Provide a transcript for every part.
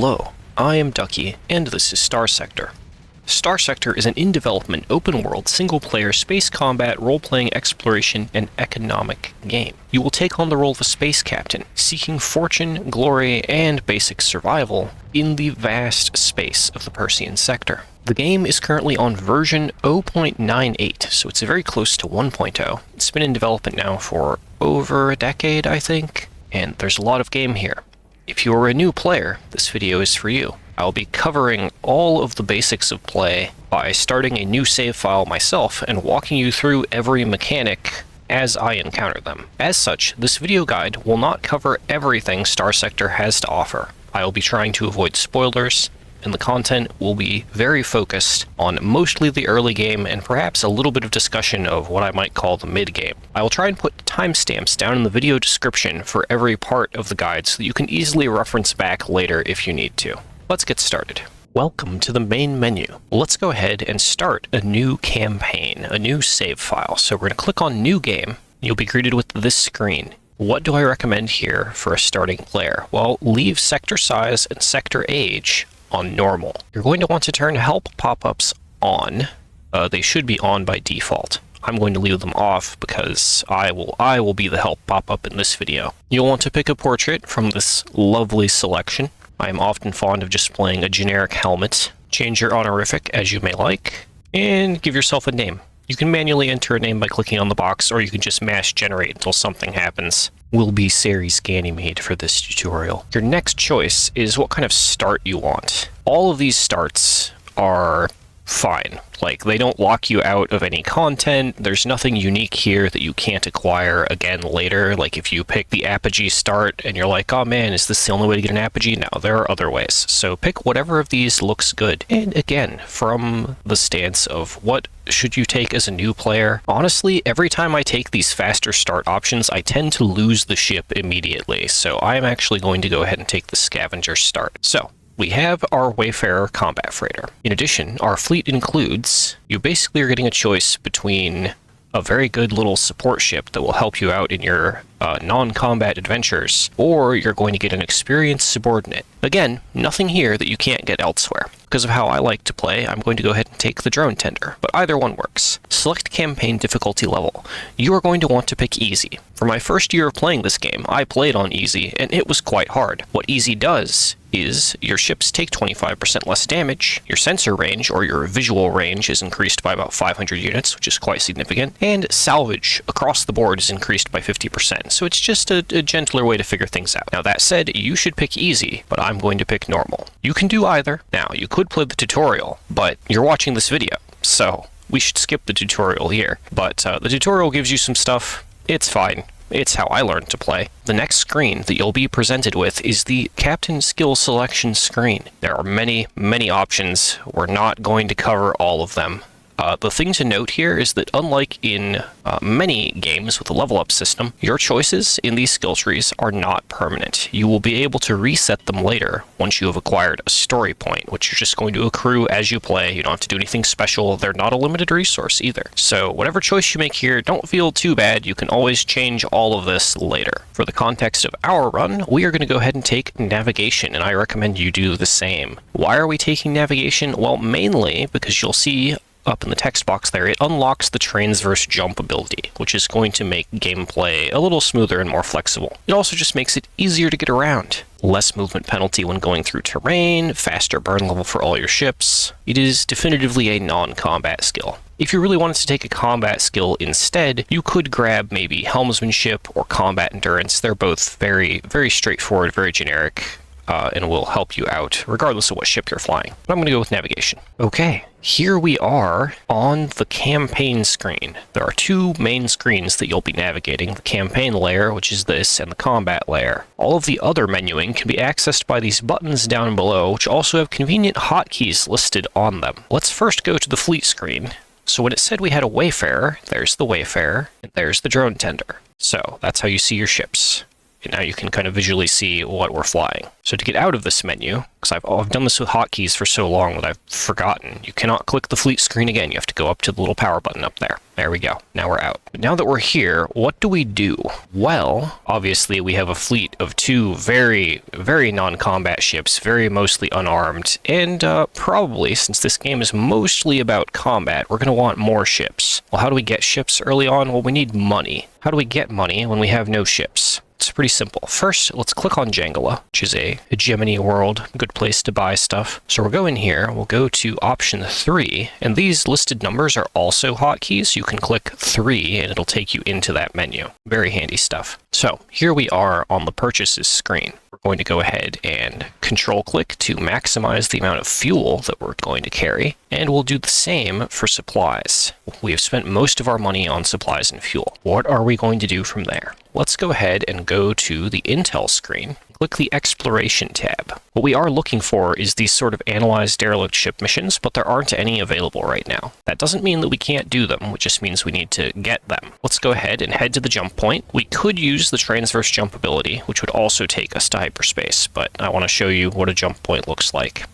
Hello, I am Ducky, and this is Starsector. Starsector is an in-development, open-world, single-player, space combat, role-playing exploration, and economic game. You will take on the role of a space captain, seeking fortune, glory, and basic survival in the vast space of the Persean sector. The game is currently on version 0.98, so it's very close to 1.0. It's been in development now for over a decade, I think, and there's a lot of game here. If you are a new player, this video is for you. I'll be covering all of the basics of play by starting a new save file myself and walking you through every mechanic as I encounter them. As such, this video guide will not cover everything Starsector has to offer. I will be trying to avoid spoilers, and the content will be very focused on mostly the early game and perhaps a little bit of discussion of what I might call the mid-game. I will try and put timestamps down in the video description for every part of the guide so that you can easily reference back later if you need to. Let's get started. Welcome to the main menu. Let's go ahead and start a new campaign, a new save file. So we're going to click on New Game. You'll be greeted with this screen. What do I recommend here for a starting player? Well, leave sector size and sector age on normal. You're going to want to turn help pop-ups on. They should be on by default. I'm going to leave them off because I will be the help pop-up in this video. You'll want to pick a portrait from this lovely selection. I am often fond of just playing a generic helmet. Change your honorific as you may like, and give yourself a name. You can manually enter a name by clicking on the box, or you can just mash generate until something happens. Will be Ceres Ganymede for this tutorial. Your next choice is what kind of start you want. All of these starts are fine. Like, they don't lock you out of any content. There's nothing unique here that you can't acquire again later. Like, if you pick the apogee start and you're like, oh man, is this the only way to get an apogee? No, there are other ways. So pick whatever of these looks good. And again, from the stance of what should you take as a new player, honestly, every time I take these faster start options, I tend to lose the ship immediately. So I'm actually going to go ahead and take the scavenger start. So we have our Wayfarer combat freighter. In addition, our fleet includes, you basically are getting a choice between a very good little support ship that will help you out in your non-combat adventures, or you're going to get an experienced subordinate. Again, nothing here that you can't get elsewhere. Because of how I like to play, I'm going to go ahead and take the drone tender, but either one works. Select campaign difficulty level. You are going to want to pick easy. For my first year of playing this game, I played on easy, and it was quite hard. What easy does is your ships take 25% less damage, your sensor range, or your visual range, is increased by about 500 units, which is quite significant, and salvage across the board is increased by 50%, so it's just a gentler way to figure things out. Now that said, you should pick easy, but I'm going to pick normal. You can do either. Now, you could play the tutorial, but you're watching this video, so we should skip the tutorial here. But the tutorial gives you some stuff. It's fine. It's how I learned to play. The next screen that you'll be presented with is the Captain Skill Selection screen. There are many, many options. We're not going to cover all of them. The thing to note here is that unlike in many games with a level up system, your choices in these skill trees are not permanent. You will be able to reset them later once you have acquired a story point, which you're just going to accrue as you play. You don't have to do anything special. They're not a limited resource either. So whatever choice you make here, don't feel too bad. You can always change all of this later. For the context of our run, we are going to go ahead and take navigation, and I recommend you do the same. Why are we taking navigation? Well, mainly because you'll see up in the text box there, it unlocks the Transverse jump ability, which is going to make gameplay a little smoother and more flexible. It also just makes it easier to get around. Less movement penalty when going through terrain, faster burn level for all your ships. It is definitively a non-combat skill. If you really wanted to take a combat skill instead, you could grab maybe helmsmanship or combat endurance. They're both very, very straightforward, very generic, and will help you out regardless of what ship you're flying. But I'm going to go with navigation. Okay, here we are on the campaign screen. There are two main screens that you'll be navigating, the campaign layer, which is this, and the combat layer. All of the other menuing can be accessed by these buttons down below, which also have convenient hotkeys listed on them. Let's first go to the fleet screen. So when it said we had a Wayfarer, there's the Wayfarer, and there's the drone tender. So that's how you see your ships. And now you can kind of visually see what we're flying. So to get out of this menu, because because I've done this with hotkeys for so long that I've forgotten. You cannot click the fleet screen again. You have to go up to the little power button up there. There we go. Now we're out. But now that we're here, what do we do? Well, obviously we have a fleet of 2 very, very non-combat ships, very mostly unarmed, and probably, since this game is mostly about combat, we're going to want more ships. Well, how do we get ships early on? Well, we need money. How do we get money when we have no ships? It's pretty simple. First, let's click on Jangala, which is a hegemony world, good place to buy stuff. So we'll go in here, we'll go to option 3, and these listed numbers are also hotkeys. You can click 3 and it'll take you into that menu. Very handy stuff. So here we are on the purchases screen. We're going to go ahead and control click to maximize the amount of fuel that we're going to carry, and we'll do the same for supplies. We have spent most of our money on supplies and fuel. What are we going to do from there? Let's go ahead and go to the Intel screen. Click the Exploration tab. What we are looking for is these sort of analyze derelict ship missions, but there aren't any available right now. That doesn't mean that we can't do them, it just means we need to get them. Let's go ahead and head to the jump point. We could use the transverse jump ability, which would also take us to hyperspace, but I want to show you what a jump point looks like.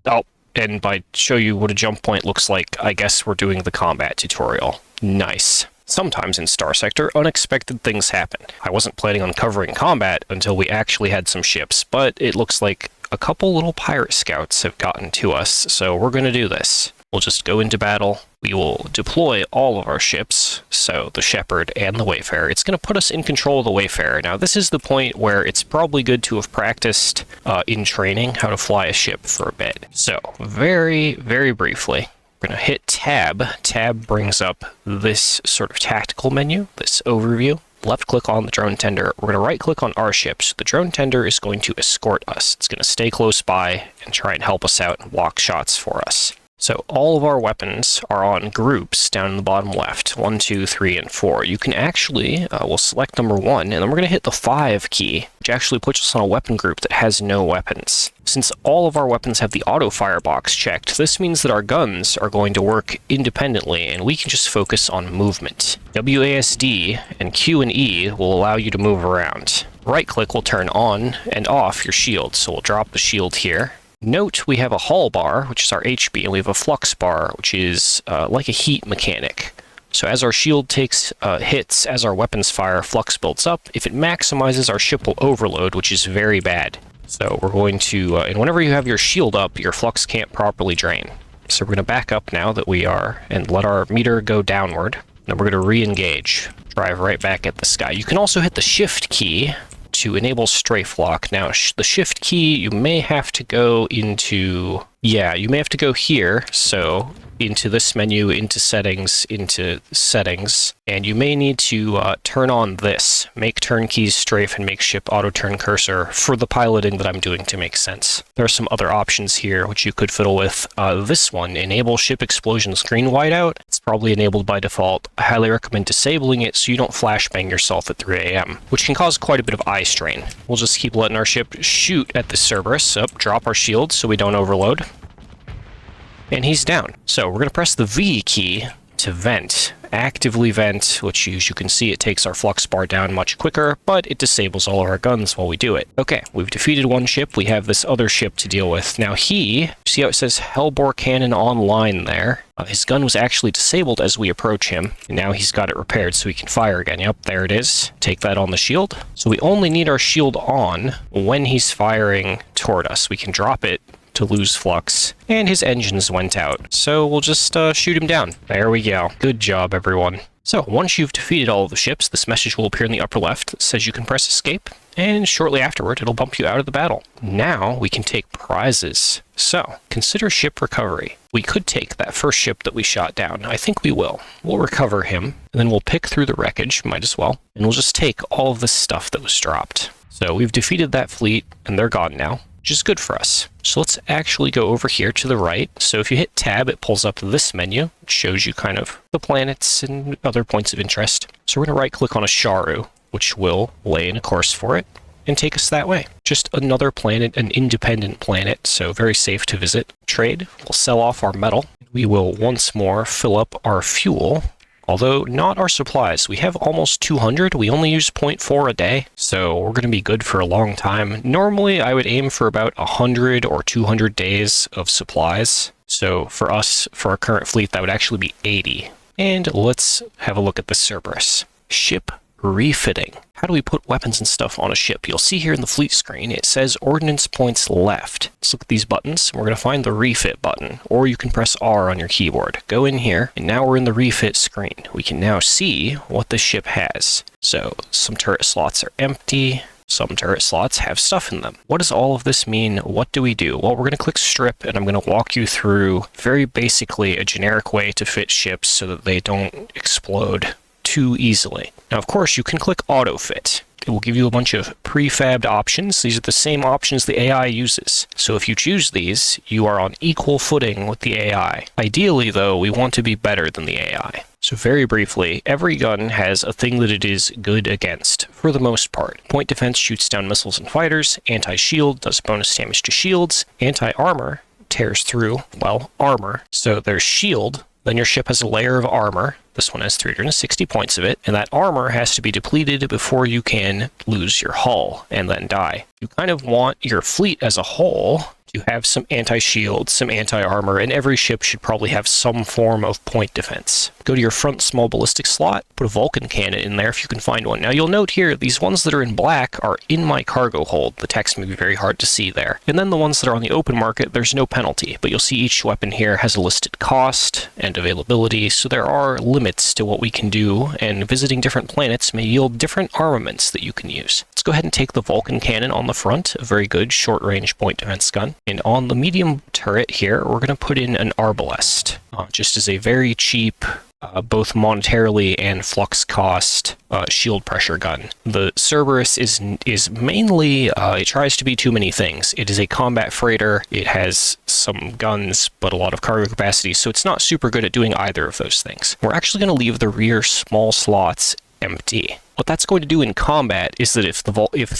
Oh, and by show you what a jump point looks like, I guess we're doing the combat tutorial. Nice. Sometimes in Starsector, unexpected things happen. I wasn't planning on covering combat until we actually had some ships, but it looks like a couple little pirate scouts have gotten to us, so we're going to do this. We'll just go into battle. We will deploy all of our ships, so the Shepherd and the Wayfarer. It's going to put us in control of the Wayfarer. Now, this is the point where it's probably good to have practiced in training how to fly a ship for a bit. So, very, very briefly, we're going to hit Tab. Tab brings up this sort of tactical menu, this overview. Left click on the drone tender. We're going to right click on our ships. The drone tender is going to escort us. It's going to stay close by and try and help us out and block shots for us. So all of our weapons are on groups down in the bottom left, 1, 2, 3, and 4. You can actually, we'll select number 1, and then we're going to hit the 5 key, which actually puts us on a weapon group that has no weapons. Since all of our weapons have the auto fire box checked, this means that our guns are going to work independently, and we can just focus on movement. WASD and Q and E will allow you to move around. Right click will turn on and off your shield, so we'll drop the shield here. Note we have a hull bar, which is our HB, and we have a flux bar, which is like a heat mechanic. So as our shield takes hits, as our weapons fire, flux builds up. If it maximizes, our ship will overload, which is very bad. So we're going to, and whenever you have your shield up, your flux can't properly drain. So we're going to back up now that we are, and let our meter go downward. Then we're going to re-engage, drive right back at the sky. You can also hit the shift key to enable strafe lock. Now, the shift key, you may have to go into, you may have to go here, so into this menu, into settings, and you may need to turn on this, make turn keys strafe and make ship auto turn cursor for the piloting that I'm doing to make sense. There are some other options here which you could fiddle with. This one, enable ship explosion screen whiteout. It's probably enabled by default. I highly recommend disabling it so you don't flashbang yourself at 3 AM, which can cause quite a bit of eye strain. We'll just keep letting our ship shoot at the Cerberus. Drop our shield so we don't overload. And he's down. So we're going to press the V key to vent. Actively vent, which as you can see, it takes our flux bar down much quicker, but it disables all of our guns while we do it. Okay, we've defeated one ship. We have this other ship to deal with. Now see how it says Hellbore Cannon online there? His gun was actually disabled as we approach him, and now he's got it repaired so he can fire again. Yep, there it is. Take that on the shield. So we only need our shield on when he's firing toward us. We can drop it to lose flux, and his engines went out. So we'll just shoot him down. There we go. Good job, everyone. So once you've defeated all of the ships, this message will appear in the upper left that says you can press escape, and shortly afterward, it'll bump you out of the battle. Now we can take prizes. So consider ship recovery. We could take that first ship that we shot down. I think we will. We'll recover him, and then we'll pick through the wreckage, might as well, and we'll just take all of this stuff that was dropped. So we've defeated that fleet, and they're gone now, which is good for us. So let's actually go over here to the right. So if you hit tab, it pulls up this menu, which shows you kind of the planets and other points of interest. So we're going to right click on a Sharu, which will lay in a course for it and take us that way. Just another planet, an independent planet, so very safe to visit. Trade, we'll sell off our metal. We will once more fill up our fuel Although not our supplies. We have almost 200. We only use 0.4 a day, so we're going to be good for a long time. Normally, I would aim for about 100 or 200 days of supplies. So for us, for our current fleet, that would actually be 80. And let's have a look at the Cerberus. Ship refitting. How do we put weapons and stuff on a ship? You'll see here in the fleet screen, it says ordnance points left. Let's look at these buttons. We're going to find the refit button, or you can press R on your keyboard. Go in here, and now we're in the refit screen. We can now see what the ship has. So some turret slots are empty. Some turret slots have stuff in them. What does all of this mean? What do we do? Well, we're going to click strip, and I'm going to walk you through very basically a generic way to fit ships so that they don't explode too easily. Now, of course, you can click auto fit. It will give you a bunch of prefabbed options. These are the same options the AI uses. So if you choose these, you are on equal footing with the AI. Ideally, though, we want to be better than the AI. So very briefly, every gun has a thing that it is good against, for the most part. Point defense shoots down missiles and fighters. Anti-shield does bonus damage to shields. Anti-armor tears through, well, armor. So there's shield. Then your ship has a layer of armor. This one has 360 points of it, and that armor has to be depleted before you can lose your hull and then die. You kind of want your fleet as a whole to have some anti-shield, some anti-armor, and every ship should probably have some form of point defense. Go to your front small ballistic slot, put a Vulcan cannon in there if you can find one. Now you'll note here, these ones that are in black are in my cargo hold. The text may be very hard to see there. And then the ones that are on the open market, there's no penalty, but you'll see each weapon here has a listed cost and availability, so there are limits to what we can do, and visiting different planets may yield different armaments that you can use. Let's go ahead and take the Vulcan cannon on the front, a very good short-range point defense gun. And on the medium turret here, we're going to put in an Arbalest, just as a very cheap, both monetarily and flux cost, shield pressure gun. The Cerberus is mainly, it tries to be too many things. It is a combat freighter, it has some guns, but a lot of cargo capacity, so it's not super good at doing either of those things. We're actually going to leave the rear small slots empty. What that's going to do in combat is that if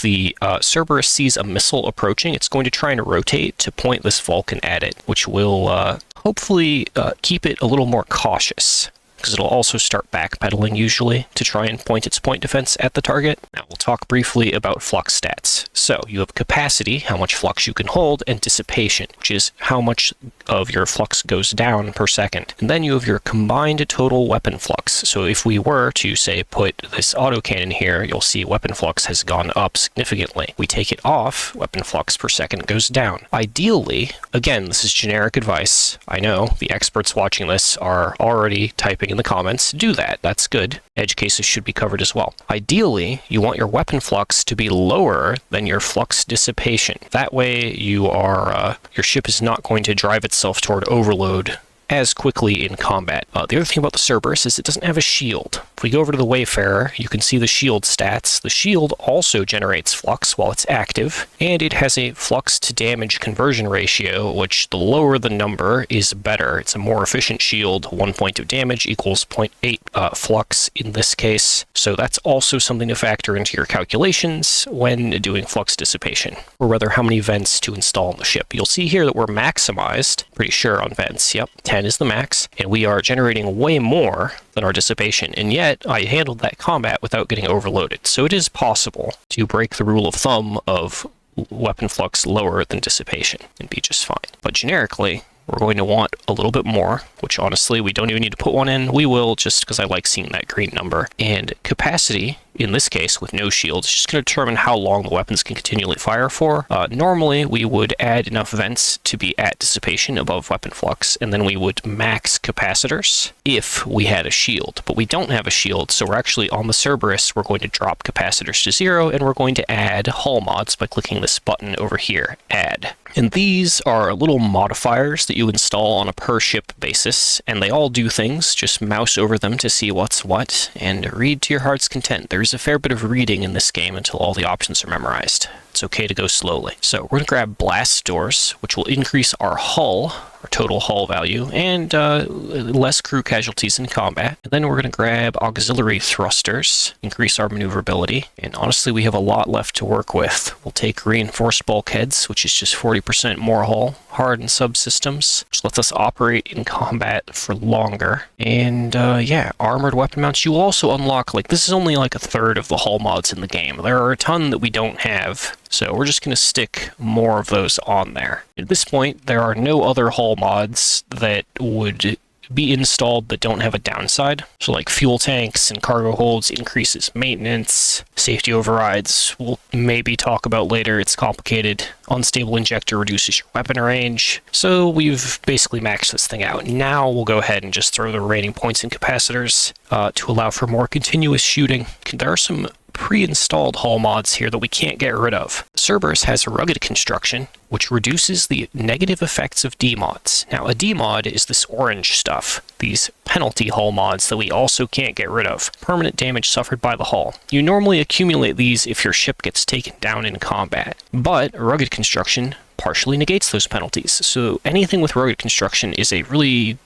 the Cerberus sees a missile approaching, it's going to try and rotate to point this Vulcan at it, which will hopefully keep it a little more cautious, because it'll also start backpedaling usually to try and point its point defense at the target. Now we'll talk briefly about flux stats. So you have capacity, how much flux you can hold, and dissipation, which is how much of your flux goes down per second. And then you have your combined total weapon flux. So if we were to, say, put this autocannon here, you'll see weapon flux has gone up significantly. We take it off, weapon flux per second goes down. Ideally, again, this is generic advice. I know the experts watching this are already typing in the comments. Do that. That's good. Edge cases should be covered as well. Ideally, you want your weapon flux to be lower than your flux dissipation. That way, your ship is not going to drive itself toward overload as quickly in combat. The other thing about the Cerberus is it doesn't have a shield. If we go over to the Wayfarer, you can see the shield stats. The shield also generates flux while it's active, and it has a flux to damage conversion ratio, which the lower the number is better. It's a more efficient shield. 1 point of damage equals 0.8 flux in this case. So that's also something to factor into your calculations when doing flux dissipation, or rather how many vents to install on the ship. You'll see here that we're maximized, pretty sure, on vents. Yep, 10 is the max, and we are generating way more than our dissipation, and yet I handled that combat without getting overloaded. So it is possible to break the rule of thumb of weapon flux lower than dissipation and be just fine. But generically, we're going to want a little bit more, which honestly, we don't even need to put one in. We will, just because I like seeing that green number. And capacity, in this case, with no shield, is just going to determine how long the weapons can continually fire for. Normally, we would add enough vents to be at dissipation above weapon flux, and then we would max capacitors if we had a shield. But we don't have a shield, so we're actually, on the Cerberus, we're going to drop capacitors to 0, and we're going to add hull mods by clicking this button over here, Add. And these are little modifiers that you install on a per-ship basis, and they all do things. Just mouse over them to see what's what, and read to your heart's content. There's a fair bit of reading in this game until all the options are memorized. It's okay to go slowly. So we're going to grab blast doors, which will increase our hull, our total hull value, and less crew casualties in combat. And then we're going to grab auxiliary thrusters, increase our maneuverability. And honestly, we have a lot left to work with. We'll take reinforced bulkheads, which is just 40% more hull. hard and subsystems, which lets us operate in combat for longer. And yeah, armored weapon mounts. You will also unlock, like, this is only like a third of the hull mods in the game. There are a ton that we don't have, so we're just going to stick more of those on there. At this point, there are no other hull mods that would be installed that don't have a downside. So like fuel tanks and cargo holds increases maintenance, safety overrides we'll maybe talk about later, it's complicated. Unstable injector reduces your weapon range. So we've basically maxed this thing out. Now we'll go ahead and just throw the remaining points in capacitors to allow for more continuous shooting. There are some pre-installed hull mods here that we can't get rid of. Cerberus has a rugged construction, which reduces the negative effects of demods. Now, a demod is this orange stuff, these penalty hull mods that we also can't get rid of. Permanent damage suffered by the hull. You normally accumulate these if your ship gets taken down in combat, but rugged construction partially negates those penalties. So anything with rugged construction is a really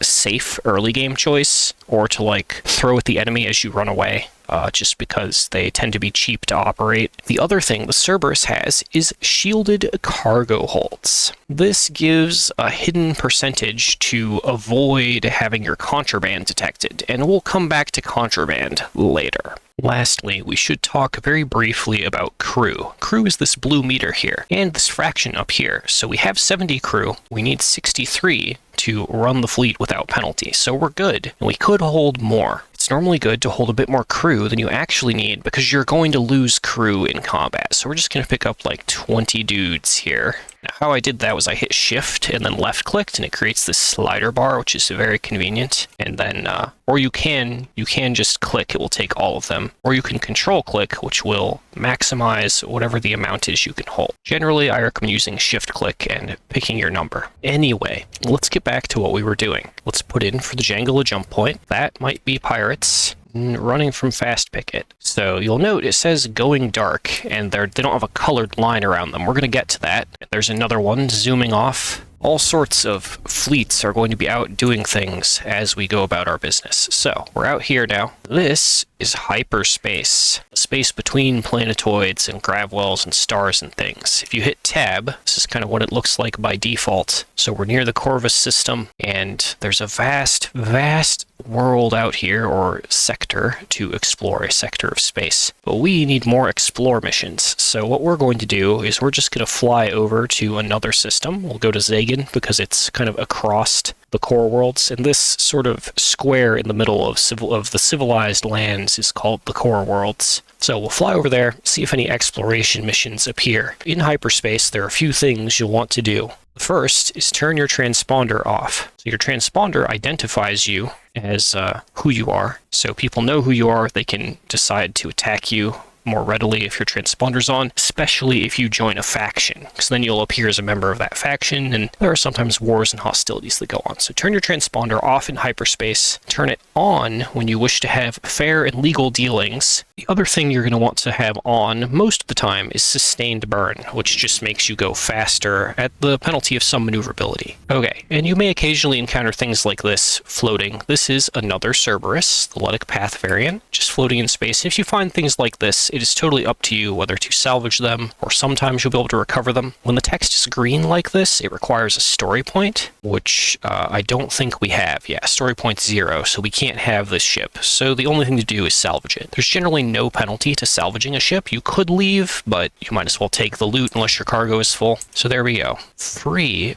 safe early game choice, or to like throw at the enemy as you run away. Just because they tend to be cheap to operate. The other thing the Cerberus has is shielded cargo holds. This gives a hidden percentage to avoid having your contraband detected, and we'll come back to contraband later. Lastly, we should talk very briefly about crew. Crew is this blue meter here, and this fraction up here. So we have 70 crew, we need 63 to run the fleet without penalty, so we're good, and we could hold more. It's normally good to hold a bit more crew than you actually need because you're going to lose crew in combat. So we're just going to pick up like 20 dudes here. Now, how I did that was I hit shift and then left clicked, and it creates this slider bar, which is very convenient. And then, or you can just click, it will take all of them. Or you can control click, which will maximize whatever the amount is you can hold. Generally, I recommend using shift click and picking your number. Anyway, let's get back to what we were doing. Let's put in for the Django a jump point. That might be pirates running from fast picket. So you'll note it says going dark, and they don't have a colored line around them. We're going to get to that. There's another one zooming off. All sorts of fleets are going to be out doing things as we go about our business. So we're out here now. This is hyperspace, space between planetoids and gravwells and stars and things. If you hit tab, this is kind of what it looks like by default. So we're near the Corvus system, and there's a vast world out here, or sector, to explore, a sector of space. But we need more explore missions. So what we're going to do is we're just going to fly over to another system. We'll go to Zagan because it's kind of across the core worlds, and this sort of square in the middle of the civilized lands is called the core worlds. So we'll fly over there, see if any exploration missions appear. In hyperspace, there are a few things you'll want to do. The first is turn your transponder off. So your transponder identifies you as who you are. So people know who you are. They can decide to attack you more readily if your transponder's on, especially if you join a faction, because then you'll appear as a member of that faction, and there are sometimes wars and hostilities that go on. So turn your transponder off in hyperspace, turn it on when you wish to have fair and legal dealings. The other thing you're going to want to have on most of the time is sustained burn, which just makes you go faster at the penalty of some maneuverability. Okay, and you may occasionally encounter things like this floating. This is another Cerberus, the Ludic Path variant, just floating in space. If you find things like this, it is totally up to you whether to salvage them, or sometimes you'll be able to recover them. When the text is green like this, it requires a story point, which I don't think we have. Yeah, story point 0, so we can't have this ship. So the only thing to do is salvage it. There's generally no penalty to salvaging a ship. You could leave, but you might as well take the loot unless your cargo is full. So there we go. Free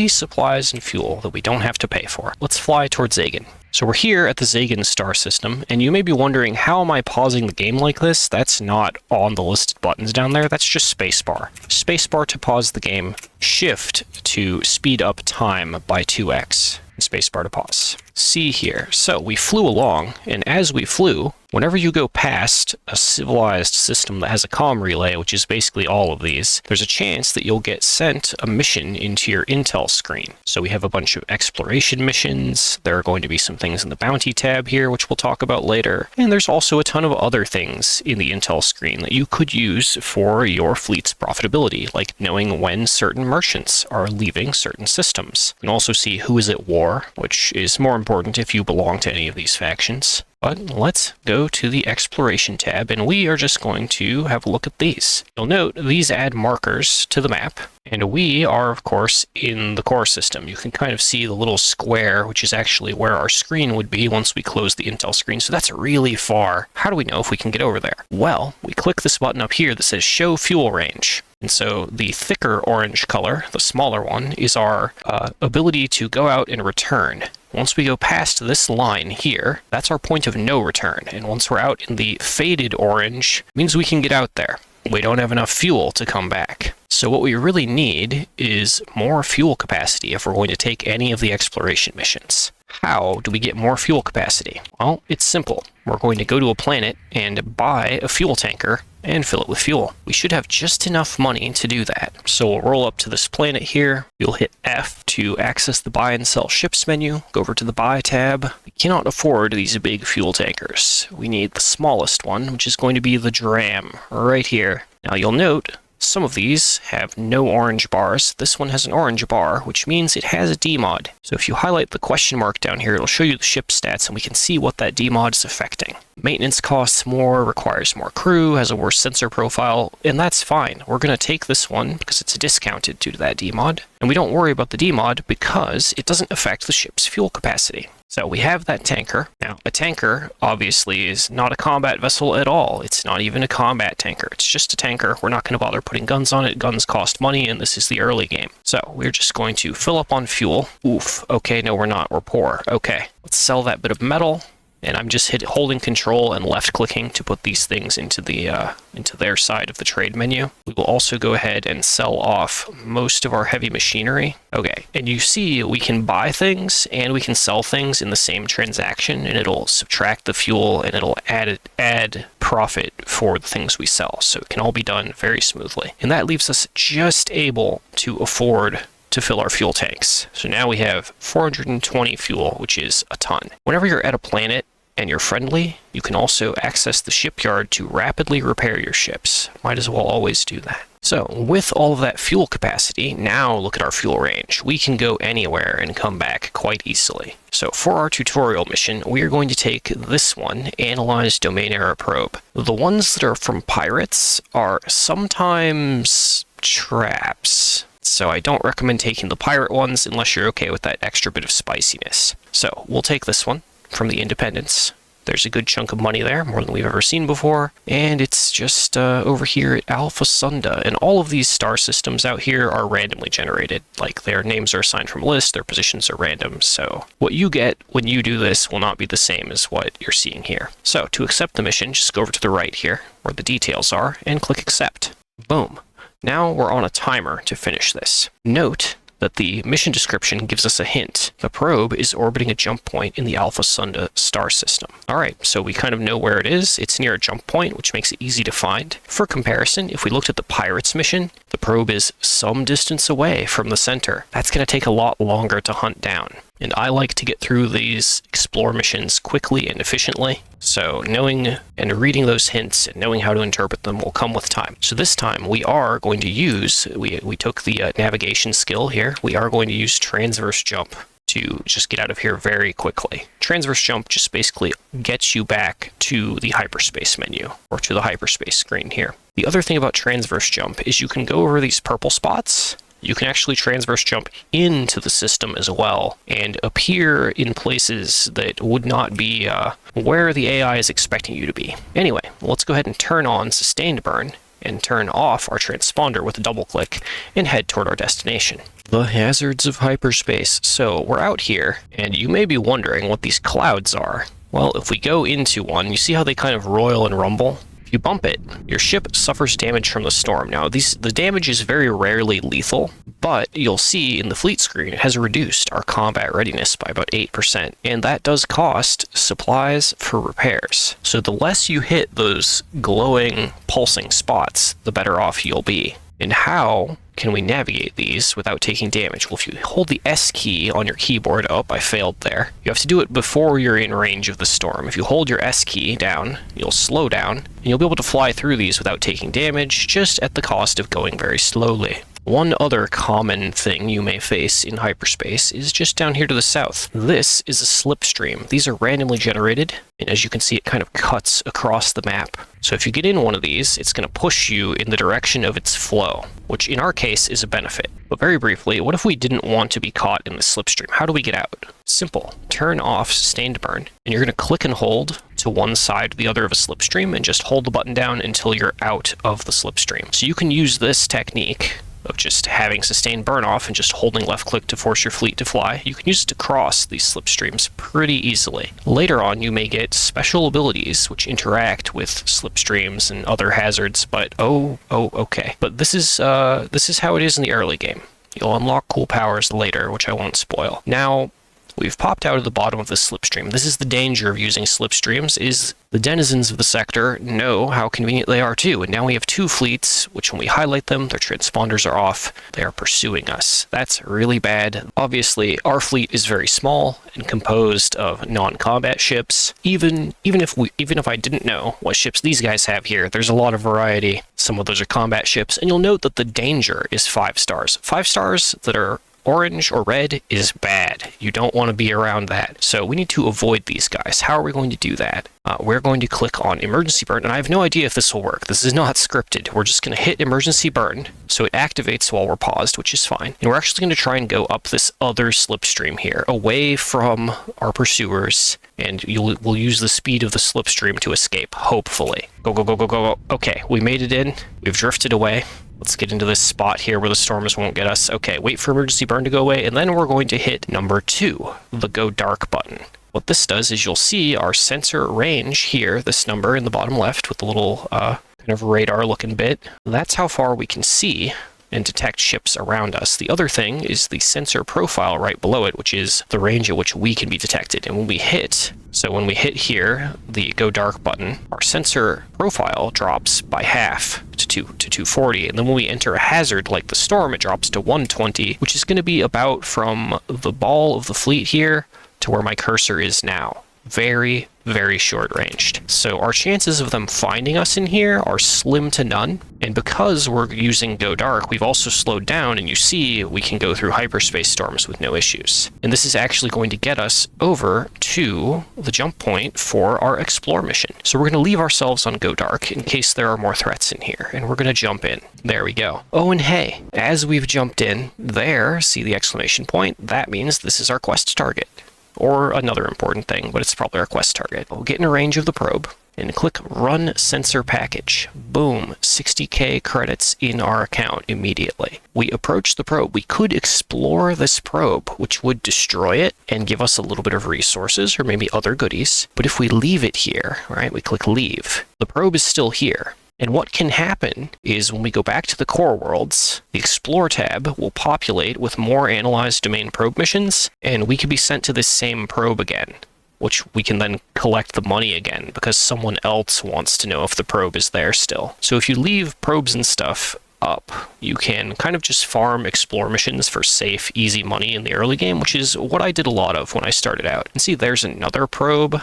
supplies and fuel that we don't have to pay for. Let's fly towards Zagan. So we're here at the Zagan star system, and you may be wondering, how am I pausing the game like this? That's not on the listed buttons down there, that's just spacebar. Spacebar to pause the game, shift to speed up time by 2x, and spacebar to pause. See here, so we flew along, and as we flew, whenever you go past a civilized system that has a comm relay, which is basically all of these, there's a chance that you'll get sent a mission into your intel screen. So we have a bunch of exploration missions, there are going to be some things in the bounty tab here, which we'll talk about later, and there's also a ton of other things in the intel screen that you could use for your fleet's profitability, like knowing when certain merchants are leaving certain systems. You can also see who is at war, which is more important if you belong to any of these factions. But let's go to the exploration tab, and we are just going to have a look at these. You'll note these add markers to the map, And we are, of course, in the core system. You can kind of see the little square, which is actually where our screen would be once we close the Intel screen. So that's really far. How do we know if we can get over there? Well, we click this button up here that says Show Fuel Range. And so the thicker orange color, the smaller one, is our ability to go out and return. Once we go past this line here, that's our point of no return. And once we're out in the faded orange, it means we can get out there. We don't have enough fuel to come back. So what we really need is more fuel capacity if we're going to take any of the exploration missions. How do we get more fuel capacity? Well, it's simple. We're going to go to a planet and buy a fuel tanker and fill it with fuel. We should have just enough money to do that. So we'll roll up to this planet here. You'll hit F to access the buy and sell ships menu. Go over to the buy tab. We cannot afford these big fuel tankers. We need the smallest one, which is going to be the Dram right here. Now you'll note some of these have no orange bars. This one has an orange bar, which means it has a DMOD. So if you highlight the question mark down here, it'll show you the ship stats and we can see what that DMOD is affecting. Maintenance costs more, requires more crew, has a worse sensor profile, and that's fine. We're going to take this one because it's discounted due to that DMOD. And we don't worry about the DMOD because it doesn't affect the ship's fuel capacity. So we have that tanker. Now, a tanker obviously is not a combat vessel at all. It's not even a combat tanker. It's just a tanker. We're not going to bother putting guns on it. Guns cost money, and this is the early game. So we're just going to fill up on fuel. Oof. Okay, no, we're not. We're poor. Okay, let's sell that bit of metal. And I'm just holding control and left clicking to put these things into their side of the trade menu. We will also go ahead and sell off most of our heavy machinery. Okay, and you see we can buy things and we can sell things in the same transaction, and it'll subtract the fuel and it'll add profit for the things we sell. So it can all be done very smoothly. And that leaves us just able to afford to fill our fuel tanks. So now we have 420 fuel, which is a ton. Whenever you're at a planet and you're friendly, you can also access the shipyard to rapidly repair your ships. Might as well always do that. So with all of that fuel capacity, now look at our fuel range. We can go anywhere and come back quite easily. So for our tutorial mission, we are going to take this one, Analyze Domain Error Probe. The ones that are from pirates are sometimes traps. So I don't recommend taking the pirate ones unless you're okay with that extra bit of spiciness. So we'll take this one from the Independence. There's a good chunk of money there, more than we've ever seen before. And it's just over here at Alpha Sunda. And all of these star systems out here are randomly generated. Like their names are assigned from a list, their positions are random. So what you get when you do this will not be the same as what you're seeing here. So to accept the mission, just go over to the right here where the details are and click accept. Boom. Now we're on a timer to finish this. Note that the mission description gives us a hint. The probe is orbiting a jump point in the Alpha Sunda star system. Alright, so we kind of know where it is. It's near a jump point, which makes it easy to find. For comparison, if we looked at the Pirates mission, the probe is some distance away from the center. That's going to take a lot longer to hunt down. And I like to get through these explore missions quickly and efficiently. So knowing and reading those hints and knowing how to interpret them will come with time. So this time we are going to use, we took the navigation skill here. We are going to use Transverse Jump to just get out of here very quickly. Transverse Jump just basically gets you back to the hyperspace menu or to the hyperspace screen here. The other thing about Transverse Jump is you can go over these purple spots. You can actually transverse jump into the system as well and appear in places that would not be where the AI is expecting you to be. Anyway, let's go ahead and turn on Sustained Burn and turn off our transponder with a double click and head toward our destination. The hazards of hyperspace. So we're out here and you may be wondering what these clouds are. Well, if we go into one, you see how they kind of roil and rumble? If you bump it, your ship suffers damage from the storm. Now, the damage is very rarely lethal, but you'll see in the fleet screen it has reduced our combat readiness by about 8%, and that does cost supplies for repairs. So the less you hit those glowing, pulsing spots, the better off you'll be. And how can we navigate these without taking damage? Well, if you hold the S key on your keyboard, oh, I failed there. You have to do it before you're in range of the storm. If you hold your S key down, you'll slow down, and you'll be able to fly through these without taking damage, just at the cost of going very slowly. One other common thing you may face in hyperspace is just down here to the south. This is a slipstream. These are randomly generated, and as you can see, it kind of cuts across the map. So if you get in one of these, it's going to push you in the direction of its flow, which in our case is a benefit. But very briefly, what if we didn't want to be caught in the slipstream? How do we get out? Simple. Turn off sustained burn, and you're going to click and hold to one side or the other of a slipstream and just hold the button down until you're out of the slipstream. So you can use this technique of just having sustained burn off and just holding left click to force your fleet to fly. You can use it to cross these slipstreams pretty easily. Later on, you may get special abilities which interact with slipstreams and other hazards, but okay. But this is how it is in the early game. You'll unlock cool powers later, which I won't spoil. Now, we've popped out of the bottom of the slipstream. This is the danger of using slipstreams, is the denizens of the sector know how convenient they are too. And now we have two fleets, which when we highlight them, their transponders are off. They are pursuing us. That's really bad. Obviously, our fleet is very small and composed of non-combat ships. Even if I didn't know what ships these guys have here, there's a lot of variety. Some of those are combat ships, and you'll note that the danger is 5 stars. 5 stars that are orange or red is bad. You don't want to be around that. So we need to avoid these guys. How are we going to do that? We're going to click on emergency burn, and I have no idea if this will work. This is not scripted. We're just going to hit emergency burn, so it activates while we're paused, which is fine. And we're actually going to try and go up this other slipstream here, away from our pursuers, and we'll use the speed of the slipstream to escape, hopefully. Go, go, go, go, go, go. Okay, we made it in. We've drifted away. Let's get into this spot here where the storms won't get us. Okay, wait for emergency burn to go away, and then we're going to hit number 2, the go dark button. What this does is you'll see our sensor range here, this number in the bottom left with the little kind of radar looking bit. That's how far we can see and detect ships around us. The other thing is the sensor profile right below it, which is the range at which we can be detected. And when we hit here, the go dark button, our sensor profile drops by half to 240. And then when we enter a hazard like the storm, it drops to 120, which is going to be about from the ball of the fleet here to where my cursor is now. Very, very short ranged. So our chances of them finding us in here are slim to none. And because we're using Go Dark, we've also slowed down, and you see we can go through hyperspace storms with no issues. And this is actually going to get us over to the jump point for our explore mission. So we're going to leave ourselves on Go Dark in case there are more threats in here, and we're going to jump in. There we go. Oh, and hey, as we've jumped in there, see the exclamation point? That means this is our quest target. Or another important thing, but it's probably our quest target. We'll get in a range of the probe and click Run Sensor Package. Boom, 60k credits in our account immediately. We approach the probe. We could explore this probe, which would destroy it and give us a little bit of resources or maybe other goodies. But if we leave it here, right, we click Leave, the probe is still here. And what can happen is when we go back to the core worlds, the Explore tab will populate with more analyzed domain probe missions, and we can be sent to this same probe again, which we can then collect the money again because someone else wants to know if the probe is there still. So if you leave probes and stuff up, you can kind of just farm explore missions for safe, easy money in the early game, which is what I did a lot of when I started out. And see, there's another probe.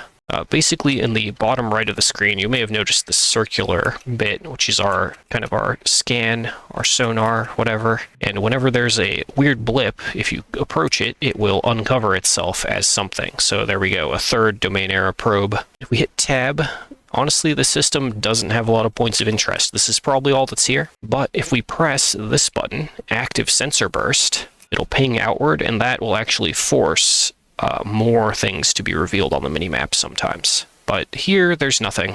Basically, in the bottom right of the screen, you may have noticed this circular bit, which is our scan, our sonar, whatever. And whenever there's a weird blip, if you approach it, it will uncover itself as something. So there we go, a third domain era probe. If we hit tab, honestly, the system doesn't have a lot of points of interest. This is probably all that's here. But if we press this button, active sensor burst, it'll ping outward, and that will actually force more things to be revealed on the minimap sometimes. But here, there's nothing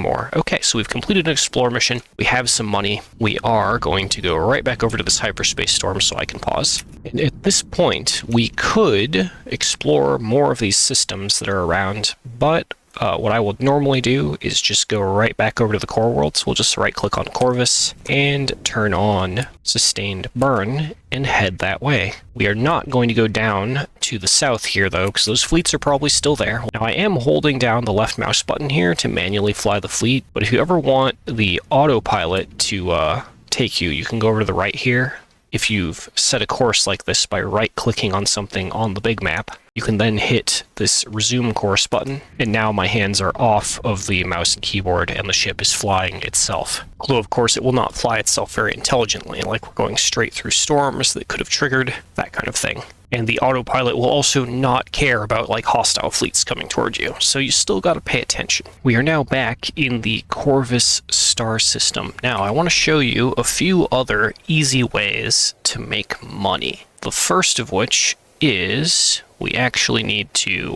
more. Okay, so we've completed an explore mission. We have some money. We are going to go right back over to this hyperspace storm so I can pause. And at this point, we could explore more of these systems that are around, but what I would normally do is just go right back over to the core world. So we'll just right click on Corvus and turn on sustained burn and head that way. We are not going to go down to the south here though, because those fleets are probably still there. Now I am holding down the left mouse button here to manually fly the fleet, but if you ever want the autopilot to take you, you can go over to the right here. if you've set a course like this by right-clicking on something on the big map, you can then hit this resume course button, and now my hands are off of the mouse and keyboard and the ship is flying itself. Although of course it will not fly itself very intelligently, like we're going straight through storms that could have triggered, that kind of thing. And the autopilot will also not care about like hostile fleets coming toward you, so you still got to pay attention. We are now back in the Corvus star system. Now I want to show you a few other easy ways to make money. The first of which is we're actually going to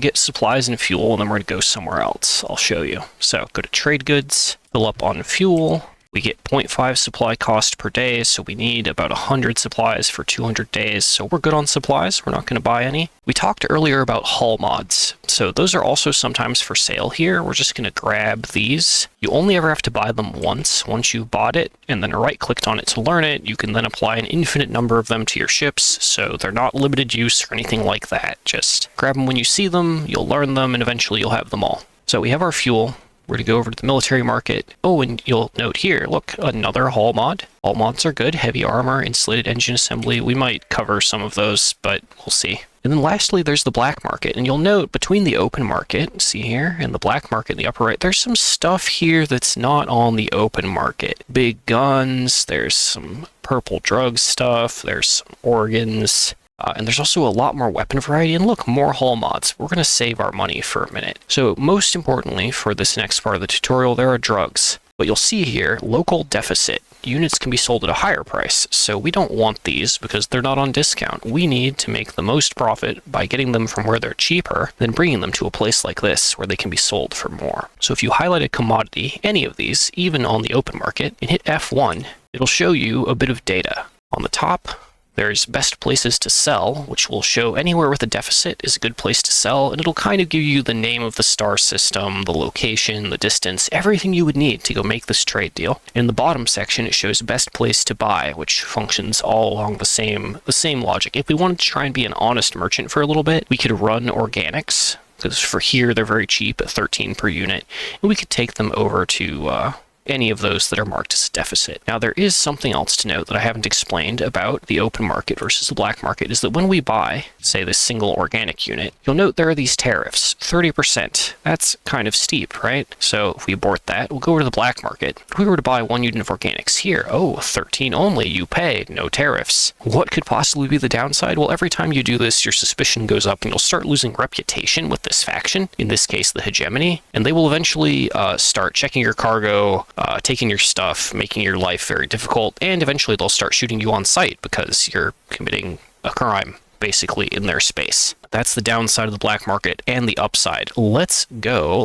get supplies and fuel, and then we're going to go somewhere else. I'll show you. So go to trade goods, fill up on fuel. We get 0.5 supply cost per day, so we need about 100 supplies for 200 days, so we're good on supplies. We're not going to buy any. We talked earlier about hull mods, so those are also sometimes for sale here. We're just going to grab these. You only ever have to buy them once you've bought it, and then right-clicked on it to learn it. You can then apply an infinite number of them to your ships, so they're not limited use or anything like that. Just grab them when you see them, you'll learn them, and eventually you'll have them all. So we have our fuel. We're going to go over to the military market. Oh, and you'll note here, look, another hull mod. Hull mods are good. Heavy armor, insulated engine assembly. We might cover some of those, but we'll see. And then lastly, there's the black market. And you'll note between the open market, see here, and the black market in the upper right, there's some stuff here that's not on the open market. Big guns, there's some purple drug stuff, there's some organs. And there's also a lot more weapon variety, and look, more hull mods. We're going to save our money for a minute. So most importantly, for this next part of the tutorial, there are drugs. But you'll see here, local deficit. Units can be sold at a higher price, so we don't want these because they're not on discount. We need to make the most profit by getting them from where they're cheaper, then bringing them to a place like this where they can be sold for more. So if you highlight a commodity, any of these, even on the open market, and hit F1, it'll show you a bit of data. On the top, there's best places to sell, which will show anywhere with a deficit is a good place to sell, and it'll kind of give you the name of the star system, the location, the distance, everything you would need to go make this trade deal. In the bottom section, it shows best place to buy, which functions all along the same logic. If we wanted to try and be an honest merchant for a little bit, we could run organics, because for here they're very cheap at 13 per unit, and we could take them over to any of those that are marked as a deficit. Now there is something else to note that I haven't explained about the open market versus the black market, is that when we buy, say, this single organic unit, you'll note there are these tariffs, 30%. That's kind of steep, right? So if we abort that, we'll go over to the black market. If we were to buy 1 unit of organics here, oh, 13 only, you pay, no tariffs. What could possibly be the downside? Well, every time you do this, your suspicion goes up and you'll start losing reputation with this faction, in this case the hegemony, and they will eventually start checking your cargo, taking your stuff, making your life very difficult, and eventually they'll start shooting you on sight because you're committing a crime, basically, in their space. That's the downside of the black market and the upside. Let's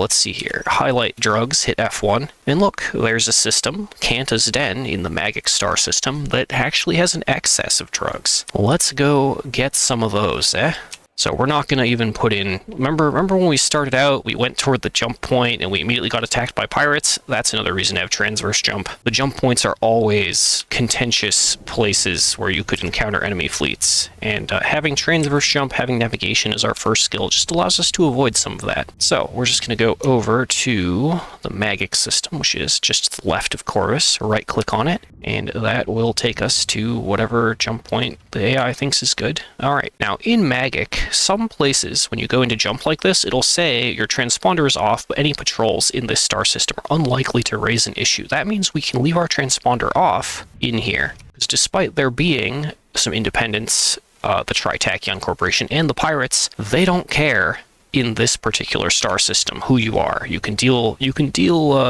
see here. Highlight drugs, hit F1, and look, there's a system, Kanta's Den, in the Magic Star system, that actually has an excess of drugs. Let's go get some of those, So we're not going to even put in... Remember when we started out, we went toward the jump point and we immediately got attacked by pirates? That's another reason to have transverse jump. The jump points are always contentious places where you could encounter enemy fleets. And having transverse jump, having navigation as our first skill just allows us to avoid some of that. So we're just going to go over to the Magic system, which is just to the left of Corvus. Right-click on it, and that will take us to whatever jump point the AI thinks is good. All right, now in Magic, some places, when you go into jump like this, it'll say your transponder is off, but any patrols in this star system are unlikely to raise an issue. That means we can leave our transponder off in here, because despite there being some independents, the Tritachyon Corporation and the pirates, they don't care in this particular star system who you are. You can deal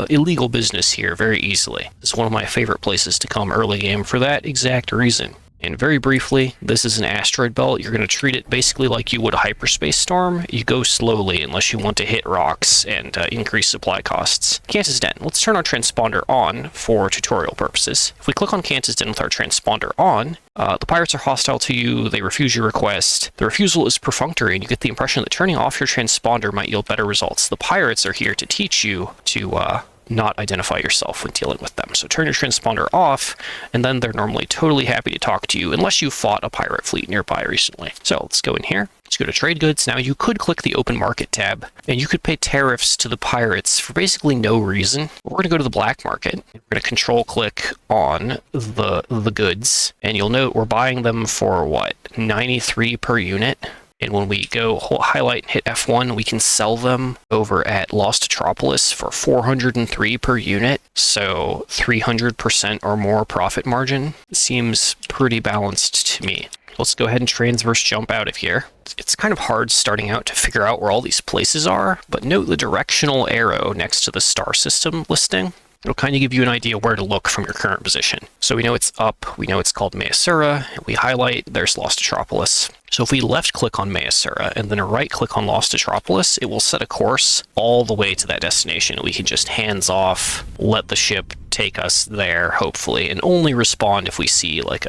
illegal business here very easily. It's one of my favorite places to come early game for that exact reason. And very briefly, this is an asteroid belt. You're going to treat it basically like you would a hyperspace storm. You go slowly unless you want to hit rocks and increase supply costs. Kanta's Den. Let's turn our transponder on for tutorial purposes. If we click on Kanta's Den with our transponder on, the pirates are hostile to you, they refuse your request. The refusal is perfunctory, and you get the impression that turning off your transponder might yield better results. The pirates are here to teach you to not identify yourself when dealing with them. So turn your transponder off, and then they're normally totally happy to talk to you, unless you fought a pirate fleet nearby recently. So let's go in here. Let's go to trade goods. Now you could click the open market tab and you could pay tariffs to the pirates for basically no reason. We're going to go to the black market. We're going to control click on the goods, and you'll note we're buying them for what, 93 per unit. And when we go highlight and hit F1, we can sell them over at Lost Metropolis for 403 per unit. So 300% or more profit margin. Seems pretty balanced to me. Let's go ahead and transverse jump out of here. It's kind of hard starting out to figure out where all these places are, but note the directional arrow next to the star system listing. It'll kind of give you an idea where to look from your current position. So we know it's up, we know it's called Measura, we highlight, there's Lost Metropolis. So if we left click on Measura and then a right click on Lost Metropolis, it will set a course all the way to that destination. We can just hands off, let the ship take us there, hopefully, and only respond if we see like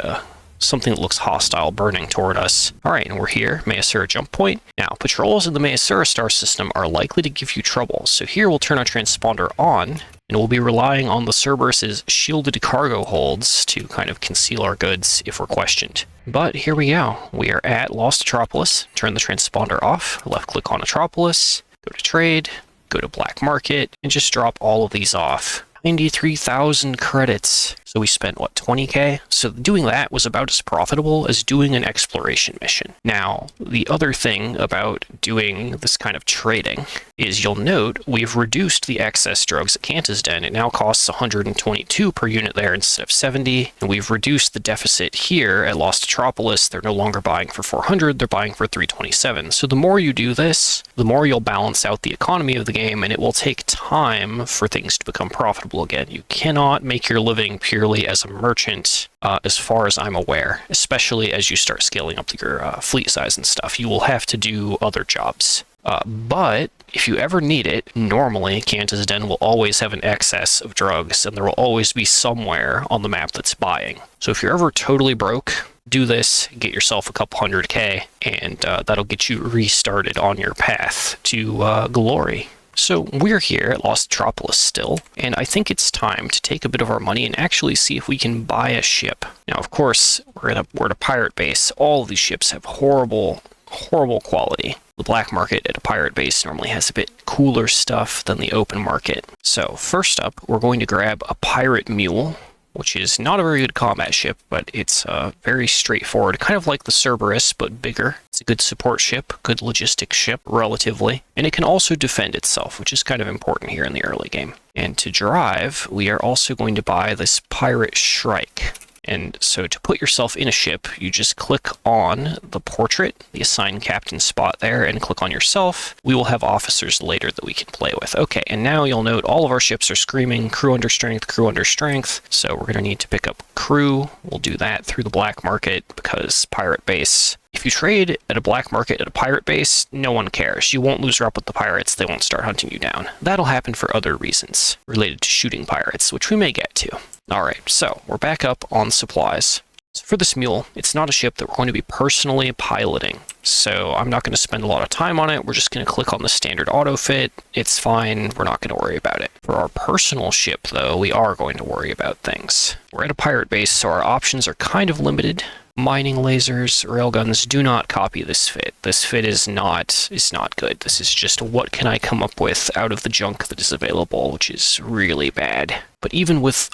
something that looks hostile burning toward us. All right, and we're here, Measura jump point. Now, patrols in the Measura star system are likely to give you trouble. So here we'll turn our transponder on, and we'll be relying on the Cerberus's shielded cargo holds to kind of conceal our goods if we're questioned. But here we go. We are at Lost Metropolis. Turn the transponder off, left click on Metropolis, go to trade, go to black market, and just drop all of these off. 93,000 credits. So we spent, what, 20k? So doing that was about as profitable as doing an exploration mission. Now, the other thing about doing this kind of trading is you'll note we've reduced the excess drugs at Kanta's Den. It now costs 122 per unit there instead of 70. And we've reduced the deficit here at Lost Metropolis. They're no longer buying for 400, they're buying for 327. So the more you do this, the more you'll balance out the economy of the game, and it will take time for things to become profitable again. You cannot make your living purely as a merchant, as far as I'm aware, especially as you start scaling up your fleet size and stuff. You will have to do other jobs. But if you ever need it, normally Kanta's Den will always have an excess of drugs, and there will always be somewhere on the map that's buying. So if you're ever totally broke, do this, get yourself a couple 100k, and that'll get you restarted on your path to glory. So we're here at Lost Metropolis still, and I think it's time to take a bit of our money and actually see if we can buy a ship. Now, of course, we're at a pirate base. All of these ships have horrible quality. The black market at a pirate base normally has a bit cooler stuff than the open market. So first up, we're going to grab a pirate mule, which is not a very good combat ship, but it's very straightforward, kind of like the Cerberus, but bigger. It's a good support ship, good logistics ship, relatively, and it can also defend itself, which is kind of important here in the early game. And to drive, we are also going to buy this Pirate Shrike. And so to put yourself in a ship, you just click on the portrait, the assigned captain spot there, and click on yourself. We will have officers later that we can play with. Okay, and now you'll note all of our ships are screaming crew under strength, crew under strength. So we're going to need to pick up crew. We'll do that through the black market because pirate base. If you trade at a black market at a pirate base, no one cares. You won't lose her up with the pirates. They won't start hunting you down. That'll happen for other reasons related to shooting pirates, which we may get to. All right, so we're back up on supplies. So for this mule, it's not a ship that we're going to be personally piloting. So I'm not going to spend a lot of time on it. We're just going to click on the standard auto fit. It's fine. We're not going to worry about it. For our personal ship, though, we are going to worry about things. We're at a pirate base, so our options are kind of limited. Mining lasers, railguns, do not copy this fit. This fit is not good. This is just what can I come up with out of the junk that is available, which is really bad. But even with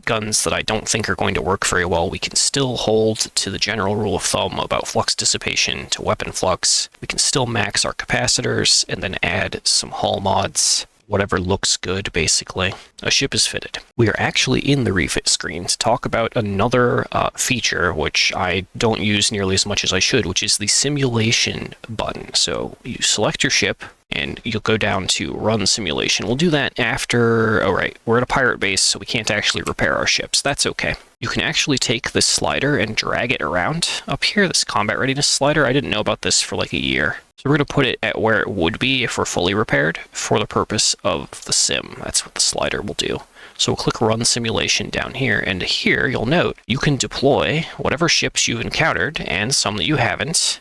guns that I don't think are going to work very well, we can still hold to the general rule of thumb about flux dissipation to weapon flux. We can still max our capacitors and then add some hull mods. Whatever looks good, basically. A ship is fitted. We are actually in the refit screen to talk about another feature, which I don't use nearly as much as I should, which is the simulation button. So you select your ship, and you'll go down to run simulation. We'll do that after, all right, we're at a pirate base, so we can't actually repair our ships. That's okay. You can actually take this slider and drag it around up here, this combat readiness slider. I didn't know about this for like a year. So we're going to put it at where it would be if we're fully repaired for the purpose of the sim. That's what the slider will do. So we'll click Run Simulation down here, and here you'll note you can deploy whatever ships you've encountered, and some that you haven't,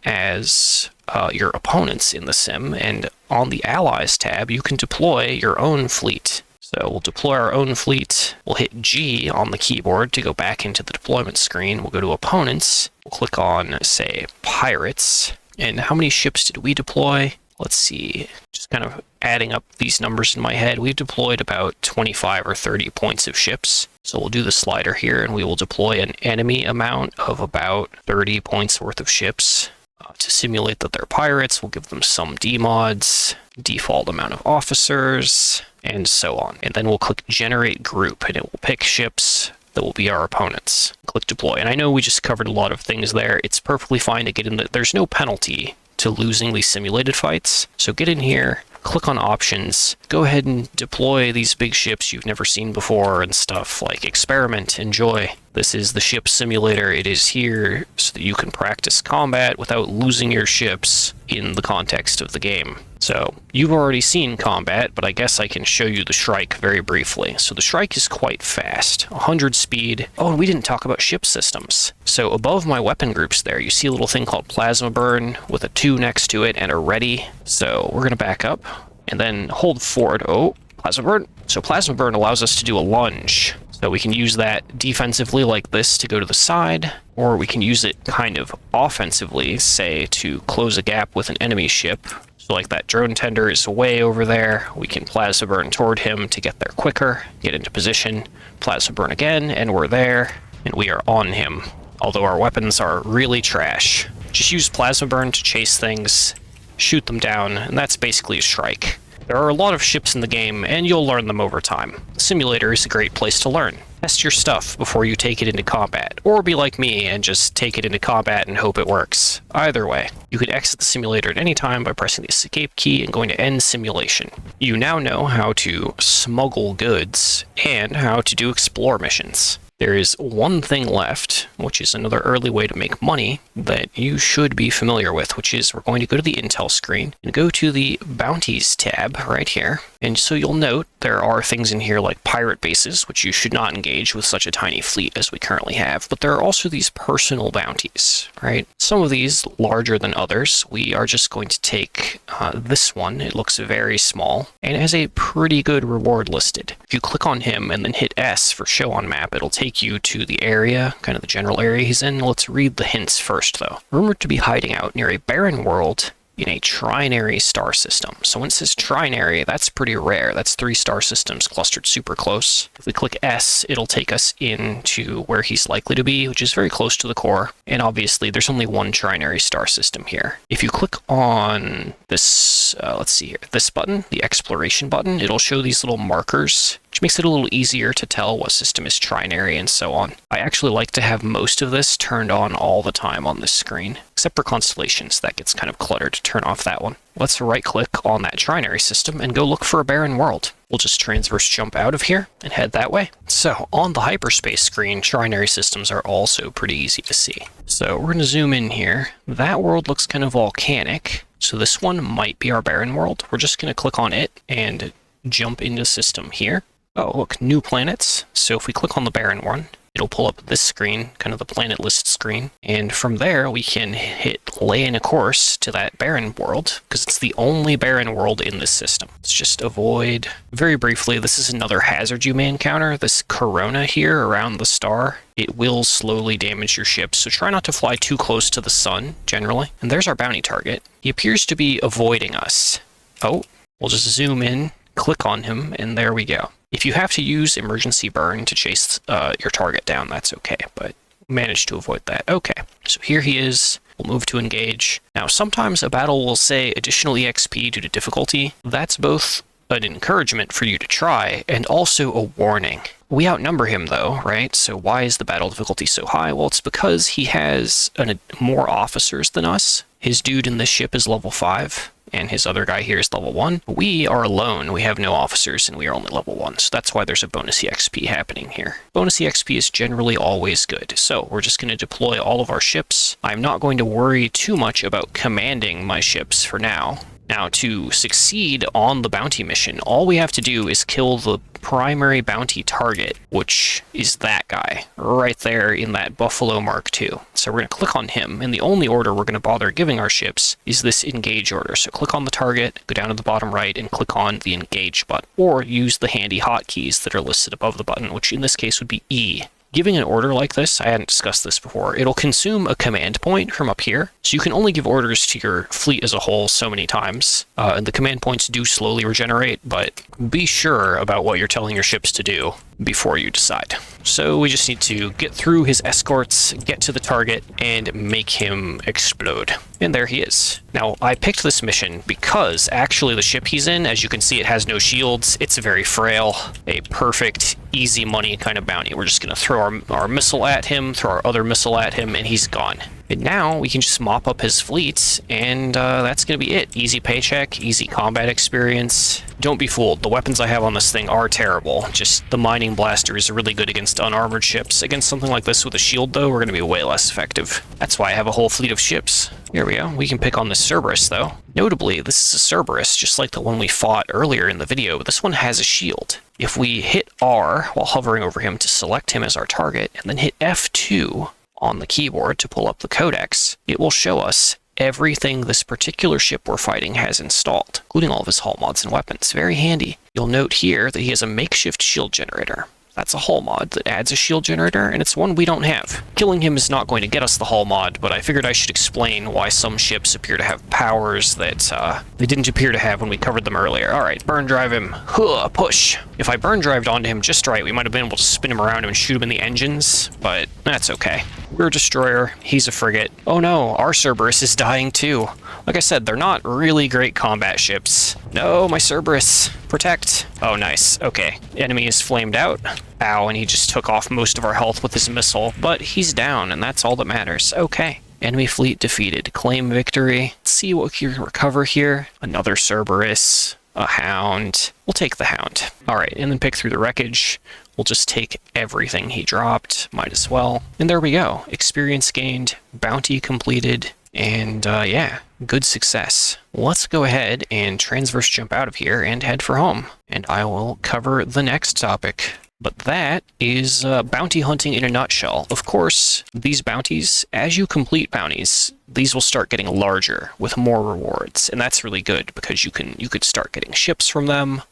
as your opponents in the sim, and on the Allies tab you can deploy your own fleet. So we'll deploy our own fleet. We'll hit G on the keyboard to go back into the deployment screen. We'll go to Opponents. We'll click on, say, Pirates. And how many ships did we deploy? Let's see, just kind of adding up these numbers in my head. We've deployed about 25 or 30 points of ships. So we'll do the slider here and we will deploy an enemy amount of about 30 points worth of ships. To simulate that they're pirates, we'll give them some demods, default amount of officers, and so on. And then we'll click generate group and it will pick ships that will be our opponents. Click deploy. And I know we just covered a lot of things there. It's perfectly fine to get in. There's no penalty to losing these simulated fights. So get in here, click on options, go ahead and deploy these big ships you've never seen before and stuff, like experiment, enjoy. This is the ship simulator. It is here so that you can practice combat without losing your ships in the context of the game. So you've already seen combat, but I guess I can show you the Shrike very briefly. So the Shrike is quite fast, 100 speed. Oh, and we didn't talk about ship systems. So above my weapon groups there, you see a little thing called Plasma Burn with a 2 next to it and a ready. So we're going to back up and then hold forward. Oh, Plasma Burn. So Plasma Burn allows us to do a lunge. So we can use that defensively like this to go to the side, or we can use it kind of offensively, say to close a gap with an enemy ship. So like that drone tender is way over there, we can Plasma Burn toward him to get there quicker, get into position, Plasma Burn again, and we're there, and we are on him. Although our weapons are really trash. Just use Plasma Burn to chase things, shoot them down, and that's basically a Shrike. There are a lot of ships in the game, and you'll learn them over time. The simulator is a great place to learn. Test your stuff before you take it into combat, or be like me and just take it into combat and hope it works. Either way, you can exit the simulator at any time by pressing the escape key and going to end simulation. You now know how to smuggle goods and how to do explore missions. There is one thing left, which is another early way to make money that you should be familiar with, which is we're going to go to the Intel screen and go to the Bounties tab right here. And so you'll note there are things in here like pirate bases, which you should not engage with such a tiny fleet as we currently have, but there are also these personal bounties, right? Some of these larger than others. We are just going to take this one. It looks very small and it has a pretty good reward listed. If you click on him and then hit S for show on map, it'll take you to the area, kind of the general area he's in. Let's read the hints first though. Rumored to be hiding out near a barren world in a trinary star system. So when it says trinary, that's pretty rare. That's 3 star systems clustered super close. If we click S, it'll take us into where he's likely to be, which is very close to the core. And obviously there's only one trinary star system here. If you click on this, let's see here, this button, the exploration button, it'll show these little markers, which makes it a little easier to tell what system is trinary and so on. I actually like to have most of this turned on all the time on this screen, except for constellations. That gets kind of cluttered. Turn off that one. Let's right click on that trinary system and go look for a barren world. We'll just transverse jump out of here and head that way. So on the hyperspace screen, trinary systems are also pretty easy to see. So we're going to zoom in here. That world looks kind of volcanic. So this one might be our barren world. We're just going to click on it and jump into system here. Oh, look, new planets. So if we click on the barren one, it'll pull up this screen, kind of the planet list screen. And from there, we can hit lay in a course to that barren world, because it's the only barren world in this system. Let's just avoid. Very briefly, this is another hazard you may encounter. This corona here around the star, it will slowly damage your ship, so try not to fly too close to the sun, generally. And there's our bounty target. He appears to be avoiding us. Oh, we'll just zoom in, click on him, and there we go. If you have to use emergency burn to chase your target down, that's okay, but managed to avoid that. Okay, so here he is. We'll move to engage. Now, sometimes a battle will say additional EXP due to difficulty. That's both an encouragement for you to try and also a warning. We outnumber him though, right? So why is the battle difficulty so high? Well, it's because he has more officers than us. His dude in this ship is level 5. And his other guy here is level 1. We are alone. We have no officers, and we are only level 1. So that's why there's a bonus EXP happening here. Bonus EXP is generally always good. So we're just going to deploy all of our ships. I'm not going to worry too much about commanding my ships for now. Now, to succeed on the bounty mission, all we have to do is kill the primary bounty target, which is that guy right there in that Buffalo Mark II. So we're going to click on him, and the only order we're going to bother giving our ships is this engage order. So click on the target, go down to the bottom right, and click on the engage button, or use the handy hotkeys that are listed above the button, which in this case would be E. Giving an order like this, I hadn't discussed this before, it'll consume a command point from up here, so you can only give orders to your fleet as a whole so many times, and the command points do slowly regenerate, but be sure about what you're telling your ships to do before you decide. So we just need to get through his escorts, get to the target, and make him explode. And there he is. Now, I picked this mission because actually the ship he's in, as you can see, it has no shields. It's very frail. A perfect, easy money kind of bounty. We're just going to throw our missile at him, throw our other missile at him, and he's gone. And now we can just mop up his fleet, and that's going to be it. Easy paycheck, easy combat experience. Don't be fooled. The weapons I have on this thing are terrible. Just the mining blasters are really good against unarmored ships. Against something like this with a shield, though, we're going to be way less effective. That's why I have a whole fleet of ships. Here we go. We can pick on the Cerberus, though. Notably, this is a Cerberus, just like the one we fought earlier in the video, but this one has a shield. If we hit R while hovering over him to select him as our target, and then hit F2 on the keyboard to pull up the codex, it will show us everything this particular ship we're fighting has installed, including all of his hull mods and weapons. Very handy. You'll note here that he has a makeshift shield generator. That's a hull mod that adds a shield generator, and it's one we don't have. Killing him is not going to get us the hull mod, but I figured I should explain why some ships appear to have powers that they didn't appear to have when we covered them earlier. Alright, burn drive him. Huh, push. If I burn drived onto him just right, we might have been able to spin him around and shoot him in the engines, but that's okay. We're a destroyer, he's a frigate. Oh no, our Cerberus is dying too. Like I said, they're not really great combat ships. No, my Cerberus. Protect. Oh, nice. Okay. Enemy is flamed out. Ow, and he just took off most of our health with his missile, but he's down, and that's all that matters. Okay. Enemy fleet defeated. Claim victory. Let's see what we can recover here. Another Cerberus. A Hound. We'll take the Hound. Alright, and then pick through the wreckage. We'll just take everything he dropped. Might as well. And there we go. Experience gained. Bounty completed. And yeah, good success. Let's go ahead and transverse jump out of here and head for home. And I will cover the next topic. But that is bounty hunting in a nutshell. Of course, these bounties, as you complete bounties, these will start getting larger with more rewards, and that's really good because you could start getting ships from them.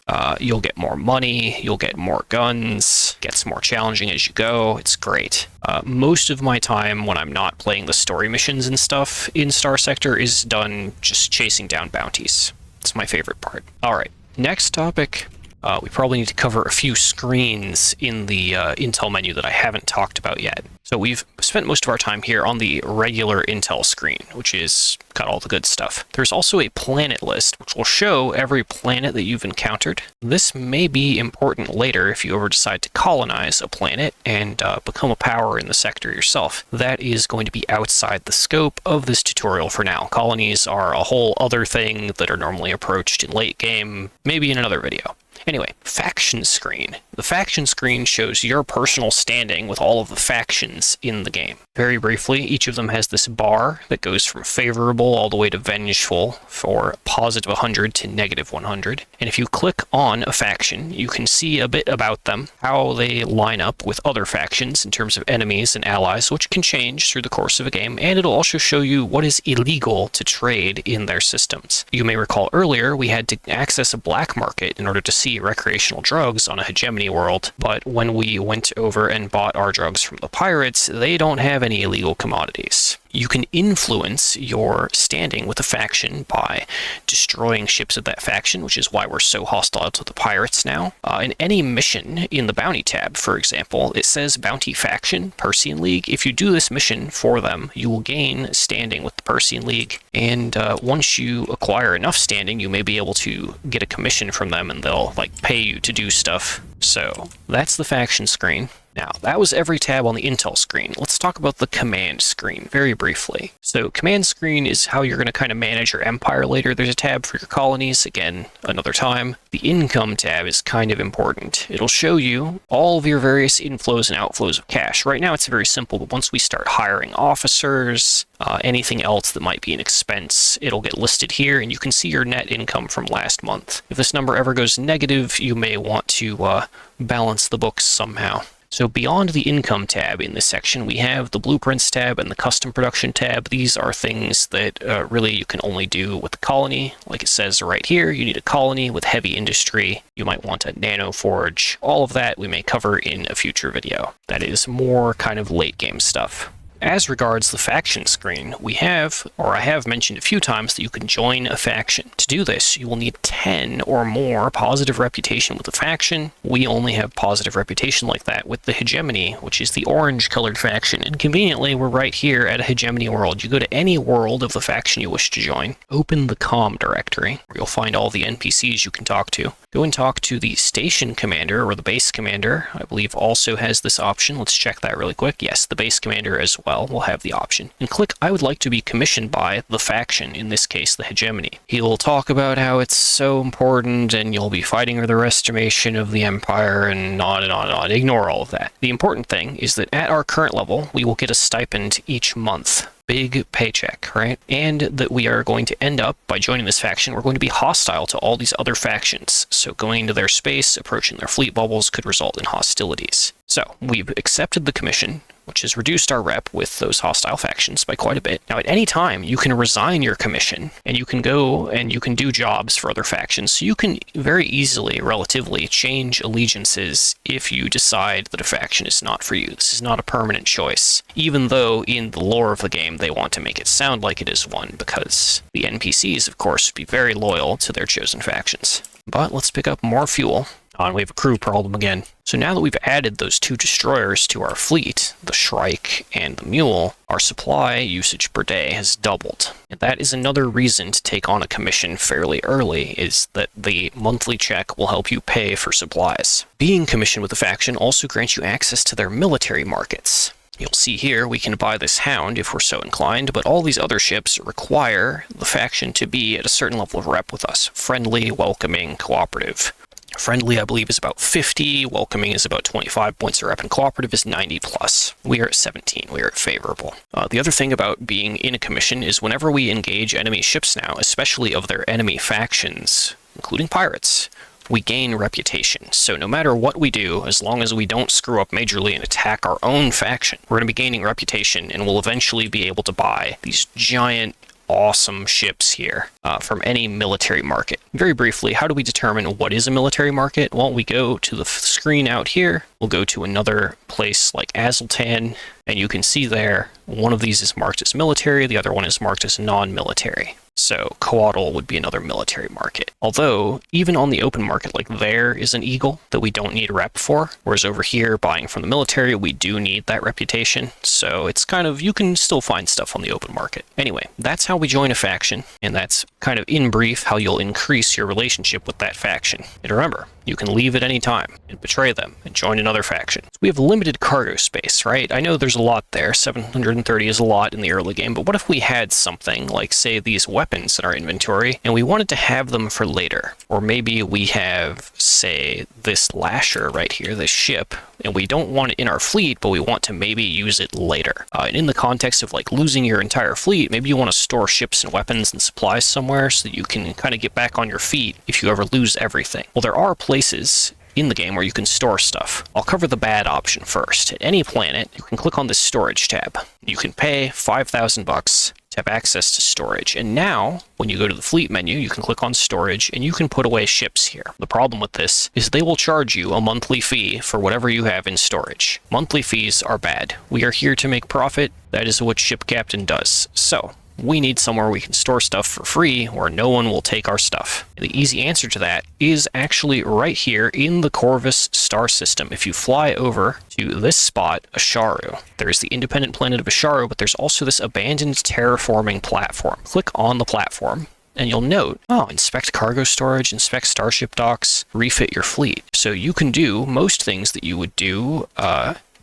You'll get more money, you'll get more guns. Gets more challenging as you go. It's great. Most of my time when I'm not playing the story missions and stuff in Starsector is done just chasing down bounties. It's my favorite part. All right, next topic. We probably need to cover a few screens in the Intel menu that I haven't talked about yet. So we've spent most of our time here on the regular Intel screen, which is got all the good stuff. There's also a planet list, which will show every planet that you've encountered. This may be important later if you ever decide to colonize a planet and become a power in the sector yourself. That is going to be outside the scope of this tutorial for now. Colonies are a whole other thing that are normally approached in late game, maybe in another video. Anyway, faction screen. The faction screen shows your personal standing with all of the factions in the game. Very briefly, each of them has this bar that goes from favorable all the way to vengeful for positive 100 to negative 100. And if you click on a faction, you can see a bit about them, how they line up with other factions in terms of enemies and allies, which can change through the course of a game. And it'll also show you what is illegal to trade in their systems. You may recall earlier we had to access a black market in order to see recreational drugs on a hegemony world, but when we went over and bought our drugs from the pirates, they don't have any illegal commodities. You can influence your standing with a faction by destroying ships of that faction, which is why we're so hostile to the pirates now. In any mission in the bounty tab, for example, it says bounty faction, Persian League. If you do this mission for them, you will gain standing with the Persian League, and once you acquire enough standing, you may be able to get a commission from them, and they'll pay you to do stuff. So that's the faction screen. Now, that was every tab on the Intel screen. Let's talk about the command screen very briefly. So command screen is how you're going to kind of manage your empire later. There's a tab for your colonies, again, another time. The income tab is kind of important. It'll show you all of your various inflows and outflows of cash. Right now it's very simple, but once we start hiring officers, anything else that might be an expense, it'll get listed here, and you can see your net income from last month. If this number ever goes negative, you may want to balance the books somehow. So beyond the income tab in this section, we have the blueprints tab and the custom production tab. These are things that really you can only do with the colony. Like it says right here, you need a colony with heavy industry. You might want a nano forge. All of that we may cover in a future video. That is more kind of late game stuff. As regards the faction screen, we have, or I have mentioned a few times, that you can join a faction. To do this, you will need 10 or more positive reputation with the faction. We only have positive reputation like that with the hegemony, which is the orange-colored faction. And conveniently, we're right here at a hegemony world. You go to any world of the faction you wish to join, open the comm directory, where you'll find all the NPCs you can talk to. Go and talk to the station commander, or the base commander. I believe also has this option. Let's check that really quick. Yes, the base commander as well will have the option. And click I would like to be commissioned by the faction, in this case the hegemony. He'll talk about how it's so important and you'll be fighting for the restoration of the empire and on and on and on. Ignore all of that. The important thing is that at our current level, we will get a stipend each month. Big paycheck, right? And that we are going to end up, by joining this faction, we're going to be hostile to all these other factions. So going into their space, approaching their fleet bubbles could result in hostilities. So we've accepted the commission, which has reduced our rep with those hostile factions by quite a bit. Now, at any time, you can resign your commission, and you can go and you can do jobs for other factions. So you can very easily, relatively, change allegiances if you decide that a faction is not for you. This is not a permanent choice, even though in the lore of the game, they want to make it sound like it is one, because the NPCs, of course, would be very loyal to their chosen factions. But let's pick up more fuel. And we have a crew problem again. So now that we've added those two destroyers to our fleet, the Shrike and the Mule, our supply usage per day has doubled. And that is another reason to take on a commission fairly early, is that the monthly check will help you pay for supplies. Being commissioned with a faction also grants you access to their military markets. You'll see here we can buy this Hound if we're so inclined, but all these other ships require the faction to be at a certain level of rep with us. Friendly, welcoming, cooperative. Friendly, I believe, is about 50, welcoming is about 25 points of rep, and cooperative is 90 plus. We are at 17, we are at favorable. The other thing about being in a commission is whenever we engage enemy ships now, especially of their enemy factions, including pirates, we gain reputation. So no matter what we do, as long as we don't screw up majorly and attack our own faction, we're going to be gaining reputation, and we'll eventually be able to buy these giant, awesome ships here from any military market. Very briefly, how do we determine what is a military market? Well, we go to the screen out here. We'll go to another place like Azultan, and you can see there, one of these is marked as military, the other one is marked as non-military. So Coatl would be another military market. Although, even on the open market, like there is an Eagle that we don't need rep for, whereas over here, buying from the military, we do need that reputation. So it's kind of, you can still find stuff on the open market. Anyway, that's how we join a faction, and that's kind of in brief how you'll increase your relationship with that faction. And remember, you can leave at any time and betray them and join another faction. So we have limited cargo space, right? I know there's a lot there. 730 is a lot in the early game, but what if we had something like, say, these weapons in our inventory, and we wanted to have them for later? Or maybe we have, say, this lasher right here, this ship, and we don't want it in our fleet, but we want to maybe use it later. And in the context of like losing your entire fleet, maybe you want to store ships and weapons and supplies somewhere so that you can kind of get back on your feet if you ever lose everything. Well, there are places in the game where you can store stuff. I'll cover the bad option first. At any planet, you can click on the storage tab. You can pay 5,000 bucks to have access to storage. And now, when you go to the fleet menu, you can click on storage and you can put away ships here. The problem with this is they will charge you a monthly fee for whatever you have in storage. Monthly fees are bad. We are here to make profit. That is what Ship Captain does. So, we need somewhere we can store stuff for free where no one will take our stuff. The easy answer to that is actually right here in the Corvus star system. If you fly over to this spot, Asharu, there's the independent planet of Asharu, but there's also this abandoned terraforming platform. Click on the platform, and you'll note, inspect cargo storage, inspect starship docks, refit your fleet. So you can do most things that you would do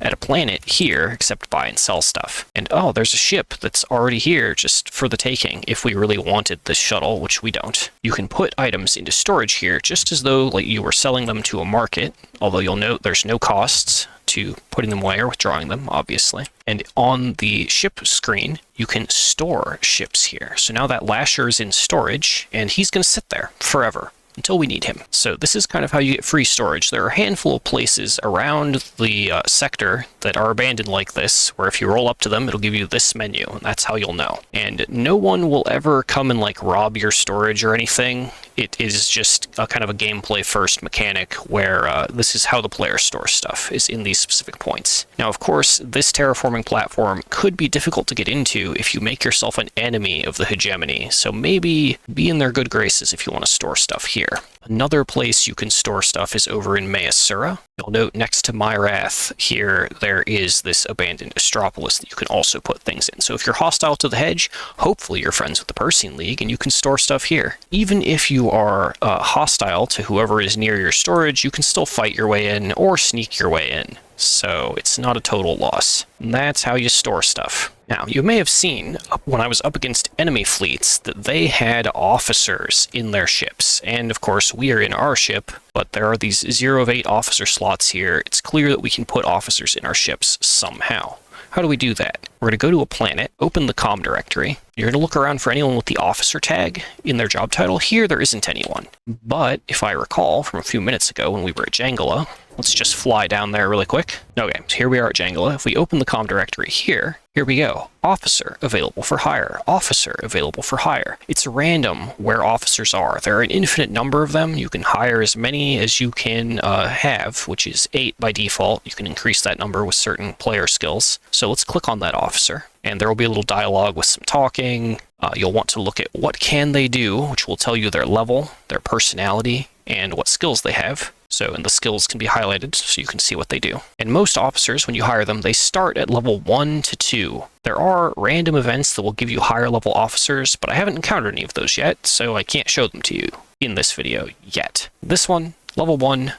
at a planet here, except buy and sell stuff. And there's a ship that's already here just for the taking if we really wanted this shuttle, which we don't. You can put items into storage here just as though like you were selling them to a market, although you'll note there's no costs to putting them away or withdrawing them, obviously. And on the ship screen, you can store ships here. So now that Lasher is in storage, and he's going to sit there forever. until we need him. So this is kind of how you get free storage. There are a handful of places around the sector that are abandoned like this, where if you roll up to them, it'll give you this menu, and that's how you'll know. And no one will ever come and like rob your storage or anything. It is just a kind of a gameplay first mechanic where this is how the player stores stuff, is in these specific points. Now, of course, this terraforming platform could be difficult to get into if you make yourself an enemy of the hegemony, so maybe be in their good graces if you want to store stuff here. Another place you can store stuff is over in Mayasura. You'll note next to Myrath here, there is this abandoned Astropolis that you can also put things in. So if you're hostile to the hedge, hopefully you're friends with the Persean League and you can store stuff here. Even if you are hostile to whoever is near your storage, you can still fight your way in or sneak your way in. So it's not a total loss. And that's how you store stuff. Now, you may have seen when I was up against enemy fleets that they had officers in their ships. And of course, we are in our ship, but there are these 0 of 8 officer slots here. It's clear that we can put officers in our ships somehow. How do we do that? We're going to go to a planet, open the comm directory. You're going to look around for anyone with the officer tag in their job title. Here, there isn't anyone. But if I recall from a few minutes ago when we were at Jangala, let's just fly down there really quick. Okay, so here we are at Jangala. If we open the comm directory here we go. Officer available for hire. Officer available for hire. It's random where officers are. There are an infinite number of them. You can hire as many as you can have, which is 8 by default. You can increase that number with certain player skills. So let's click on that officer, and there will be a little dialogue with some talking. You'll want to look at what can they do, which will tell you their level, their personality, and what skills they have. And the skills can be highlighted so you can see what they do. And most officers, when you hire them, they start at level 1 to 2. There are random events that will give you higher level officers, but I haven't encountered any of those yet, so I can't show them to you in this video yet. This one, level 1,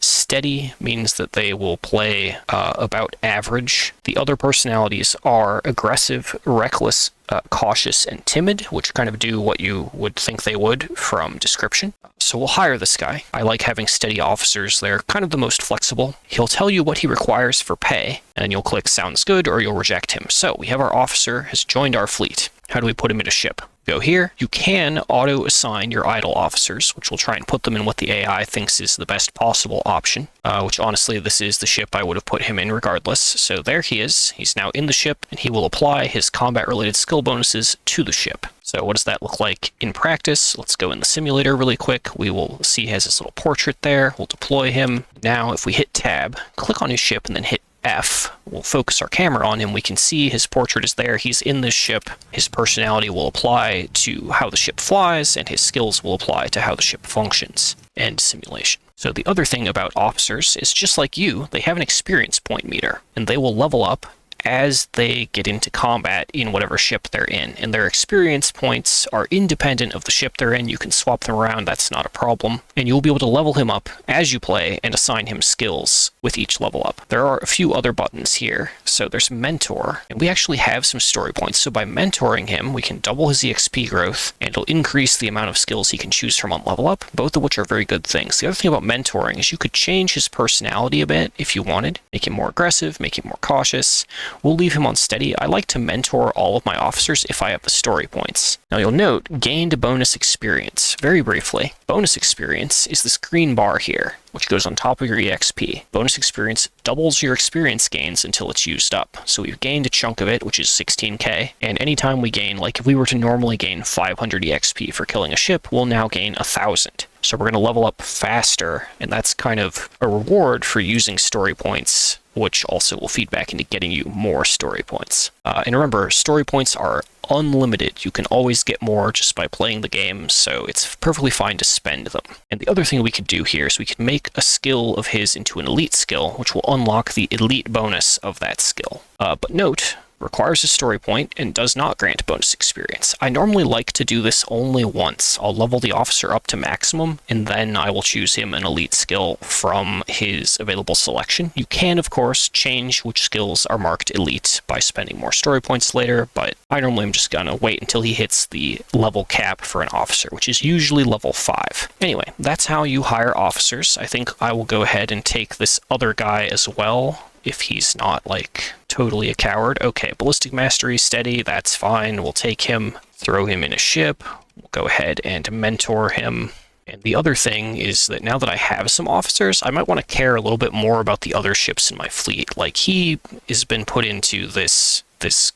steady means that they will play about average. The other personalities are aggressive, reckless, cautious, and timid, which kind of do what you would think they would from description. So we'll hire this guy. I like having steady officers. They're kind of the most flexible. He'll tell you what he requires for pay, and then you'll click sounds good or you'll reject him. So we have our officer has joined our fleet. How do we put him in a ship? Go here. You can auto-assign your idle officers, which will try and put them in what the AI thinks is the best possible option, which honestly, this is the ship I would have put him in regardless. So there he is. He's now in the ship, and he will apply his combat-related skill bonuses to the ship. So what does that look like in practice? Let's go in the simulator really quick. We will see he has this little portrait there. We'll deploy him. Now, if we hit tab, click on his ship, and then hit F, we'll focus our camera on him. We can see his portrait is there. He's in this ship. His personality will apply to how the ship flies, and his skills will apply to how the ship functions. End simulation. So the other thing about officers is just like you, they have an experience point meter, and they will level up as they get into combat in whatever ship they're in. And their experience points are independent of the ship they're in. You can swap them around, that's not a problem. And you'll be able to level him up as you play and assign him skills with each level up. There are a few other buttons here. So there's mentor, and we actually have some story points. So by mentoring him, we can double his EXP growth, and it'll increase the amount of skills he can choose from on level up, both of which are very good things. The other thing about mentoring is you could change his personality a bit if you wanted. Make him more aggressive, make him more cautious. We'll leave him on steady. I like to mentor all of my officers if I have the story points. Now you'll note, gained bonus experience. Very briefly, bonus experience is this green bar here, which goes on top of your EXP. Bonus experience doubles your experience gains until it's used up. So we've gained a chunk of it, which is 16k, and anytime we gain, like if we were to normally gain 500 EXP for killing a ship, we'll now gain 1,000. So we're going to level up faster, and that's kind of a reward for using story points, which also will feed back into getting you more story points. And remember, story points are unlimited. You can always get more just by playing the game, so it's perfectly fine to spend them. And the other thing we could do here is we could make a skill of his into an elite skill, which will unlock the elite bonus of that skill. But note, requires a story point and does not grant bonus experience. I normally like to do this only once. I'll level the officer up to maximum, and then I will choose him an elite skill from his available selection. You can, of course, change which skills are marked elite by spending more story points later, but I normally am just gonna wait until he hits the level cap for an officer, which is usually level 5. Anyway, that's how you hire officers. I think I will go ahead and take this other guy as well, if he's not, like, totally a coward. Okay, ballistic mastery, steady, that's fine. We'll take him, throw him in a ship. We'll go ahead and mentor him. And the other thing is that now that I have some officers, I might want to care a little bit more about the other ships in my fleet. Like, he has been put into this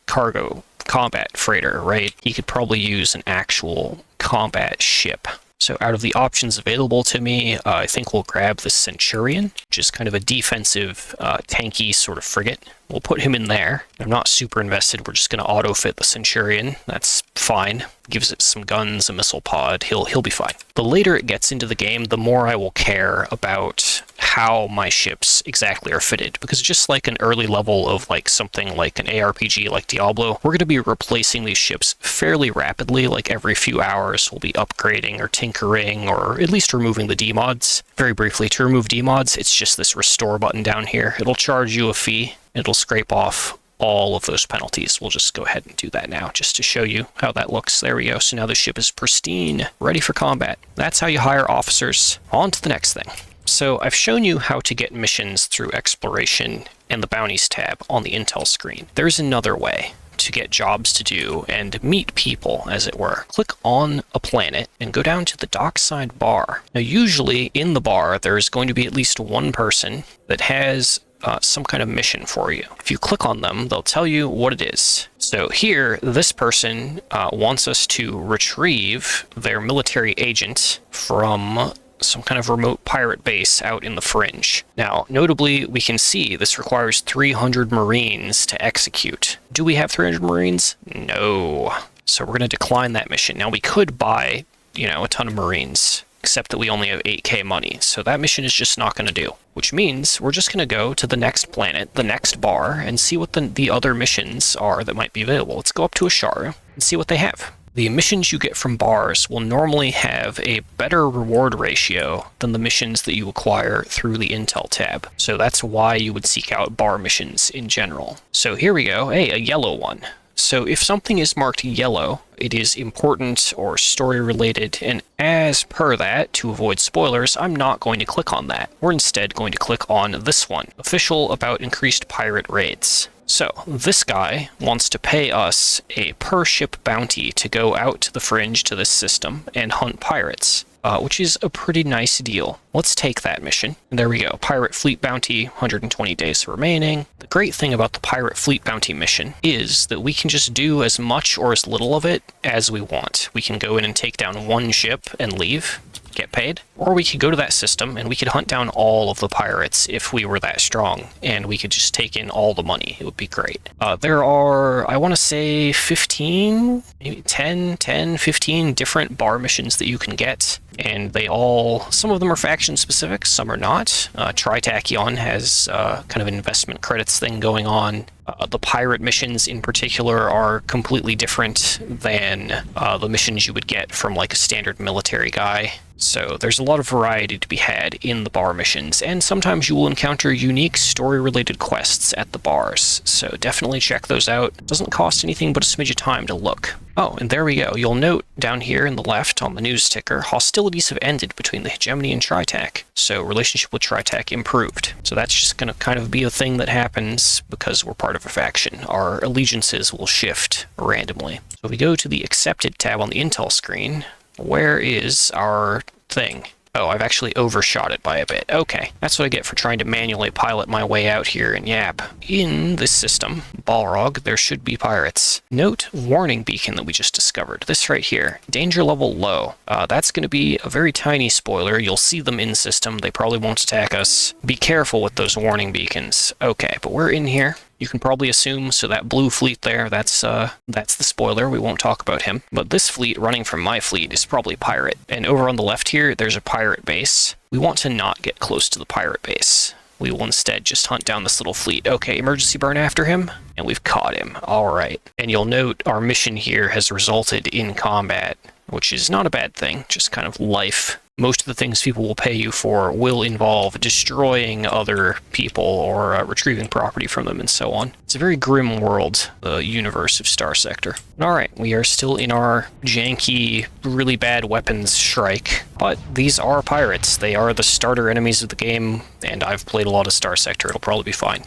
cargo combat freighter, right? He could probably use an actual combat ship. So out of the options available to me, I think we'll grab the Centurion, which is kind of a defensive, tanky sort of frigate. We'll put him in there. I'm not super invested. We're just going to auto-fit the Centurion. That's fine. Gives it some guns, a missile pod. He'll be fine. The later it gets into the game, the more I will care about how my ships exactly are fitted. Because just like an early level of like something like an ARPG like Diablo, we're going to be replacing these ships fairly rapidly. Like every few hours, we'll be upgrading or tinkering or at least removing the demods. Very briefly, to remove demods, it's just this restore button down here. It'll charge you a fee. It'll scrape off all of those penalties. We'll just go ahead and do that now just to show you how that looks. There we go. So now the ship is pristine, ready for combat. That's how you hire officers. On to the next thing. So I've shown you how to get missions through exploration and the bounties tab on the intel screen. There's another way to get jobs to do and meet people, as it were. Click on a planet and go down to the dockside bar. Now usually in the bar there's going to be at least one person that has some kind of mission for you. If you click on them, they'll tell you what it is. So here, this person wants us to retrieve their military agent from some kind of remote pirate base out in the fringe. Now, notably, we can see this requires 300 Marines to execute. Do we have 300 Marines? No. So we're going to decline that mission. Now, we could buy, a ton of Marines, except that we only have 8k money. So that mission is just not going to do. Which means we're just going to go to the next planet, the next bar, and see what the other missions are that might be available. Let's go up to Asharu and see what they have. The missions you get from bars will normally have a better reward ratio than the missions that you acquire through the Intel tab. So that's why you would seek out bar missions in general. So here we go. Hey, a yellow one. So if something is marked yellow, it is important or story related, and as per that, to avoid spoilers, I'm not going to click on that. We're instead going to click on this one, official about increased pirate raids. So this guy wants to pay us a per ship bounty to go out to the fringe to this system and hunt pirates. Which is a pretty nice deal. Let's take that mission. And there we go. Pirate Fleet Bounty, 120 days remaining. The great thing about the Pirate Fleet Bounty mission is that we can just do as much or as little of it as we want. We can go in and take down one ship and leave, get paid. Or we could go to that system and we could hunt down all of the pirates if we were that strong, and we could just take in all the money. It would be great. There are, I want to say 15, maybe 15 different bar missions that you can get. And they all, some of them are faction specific, some are not. Tritachyon has kind of an investment credits thing going on. The pirate missions in particular are completely different than the missions you would get from like a standard military guy. So there's a lot of variety to be had in the bar missions, and sometimes you will encounter unique story-related quests at the bars, so definitely check those out. It doesn't cost anything but a smidge of time to look. Oh, and there we go. You'll note down here in the left on the news ticker, hostilities have ended between the Hegemony and Tritach, so relationship with Tritach improved. So that's just going to kind of be a thing that happens because we're part of a faction. Our allegiances will shift randomly. So if we go to the Accepted tab on the Intel screen, where is our thing? Oh, I've actually overshot it by a bit. Okay, that's what I get for trying to manually pilot my way out here in Yap. In this system, Balrog, there should be pirates. Note warning beacon that we just discovered. This right here, danger level low. That's going to be a very tiny spoiler. You'll see them in system. They probably won't attack us. Be careful with those warning beacons. Okay, but we're in here. You can probably assume, so that blue fleet there, that's the spoiler. We won't talk about him. But this fleet running from my fleet is probably pirate. And over on the left here, there's a pirate base. We want to not get close to the pirate base. We will instead just hunt down this little fleet. Okay, emergency burn after him, and we've caught him. All right. And you'll note our mission here has resulted in combat, which is not a bad thing, just kind of life. Most of the things people will pay you for will involve destroying other people or retrieving property from them and so on. It's a very grim world, the universe of Starsector. Alright, we are still in our janky, really bad weapons shrike, but these are pirates. They are the starter enemies of the game, and I've played a lot of Starsector. It'll probably be fine.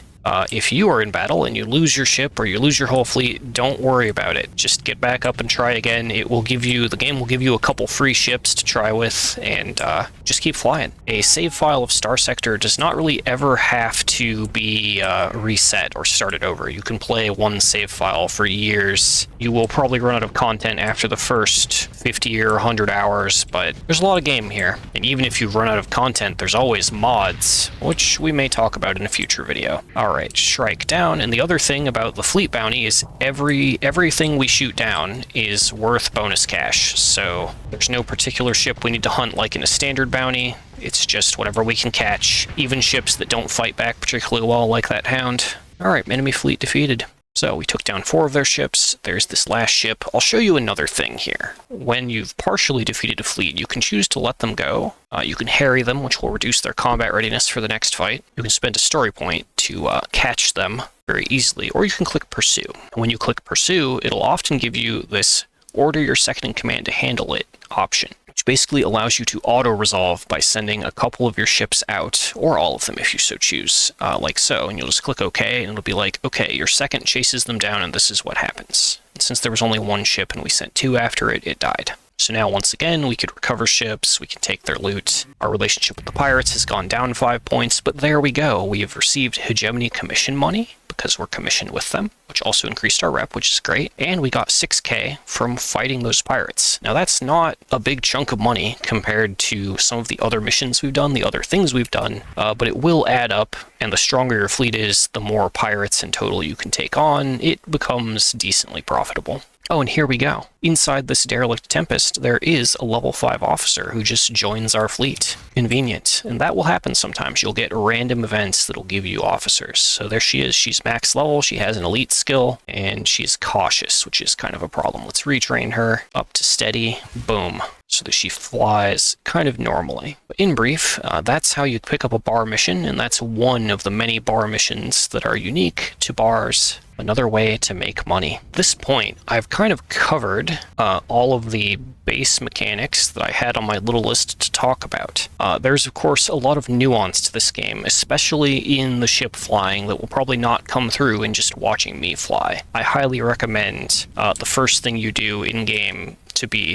If you are in battle and you lose your ship or you lose your whole fleet, don't worry about it. Just get back up and try again. The game will give you a couple free ships to try with, and just keep flying. A save file of Starsector does not really ever have to be reset or started over. You can play one save file for years. You will probably run out of content after the first 50 or 100 hours, but there's a lot of game here. And even if you run out of content, there's always mods, which we may talk about in a future video. Alright, strike down, and the other thing about the fleet bounty is everything we shoot down is worth bonus cash, so there's no particular ship we need to hunt like in a standard bounty. It's just whatever we can catch, even ships that don't fight back particularly well like that Hound. Alright, enemy fleet defeated. So we took down 4 of their ships. There's this last ship. I'll show you another thing here. When you've partially defeated a fleet, you can choose to let them go. You can harry them, which will reduce their combat readiness for the next fight. You can spend a story point to catch them very easily, or you can click Pursue. And when you click Pursue, it'll often give you this Order your second in command to handle it option, which basically allows you to auto-resolve by sending a couple of your ships out, or all of them if you so choose, like so, and you'll just click OK, and it'll be like, okay, your second chases them down, and this is what happens. And since there was only one ship and we sent 2 after it, it died. So now, once again, we could recover ships, we can take their loot. Our relationship with the pirates has gone down 5 points, but there we go. We have received hegemony commission money, because we're commissioned with them, which also increased our rep, which is great. And we got 6k from fighting those pirates. Now, that's not a big chunk of money compared to some of the other missions we've done, the other things we've done, but it will add up, and the stronger your fleet is, the more pirates in total you can take on. It becomes decently profitable. Oh, and here we go. Inside this derelict Tempest, there is a level 5 officer who just joins our fleet. Convenient. And that will happen sometimes. You'll get random events that'll give you officers. So there she is. She's max level, she has an elite skill, and she's cautious, which is kind of a problem. Let's retrain her up to steady. Boom. So that she flies kind of normally. But in brief, that's how you pick up a bar mission, and that's one of the many bar missions that are unique to bars. Another way to make money. At this point, I've kind of covered all of the base mechanics that I had on my little list to talk about. There's, of course, a lot of nuance to this game, especially in the ship flying, that will probably not come through in just watching me fly. I highly recommend the first thing you do in-game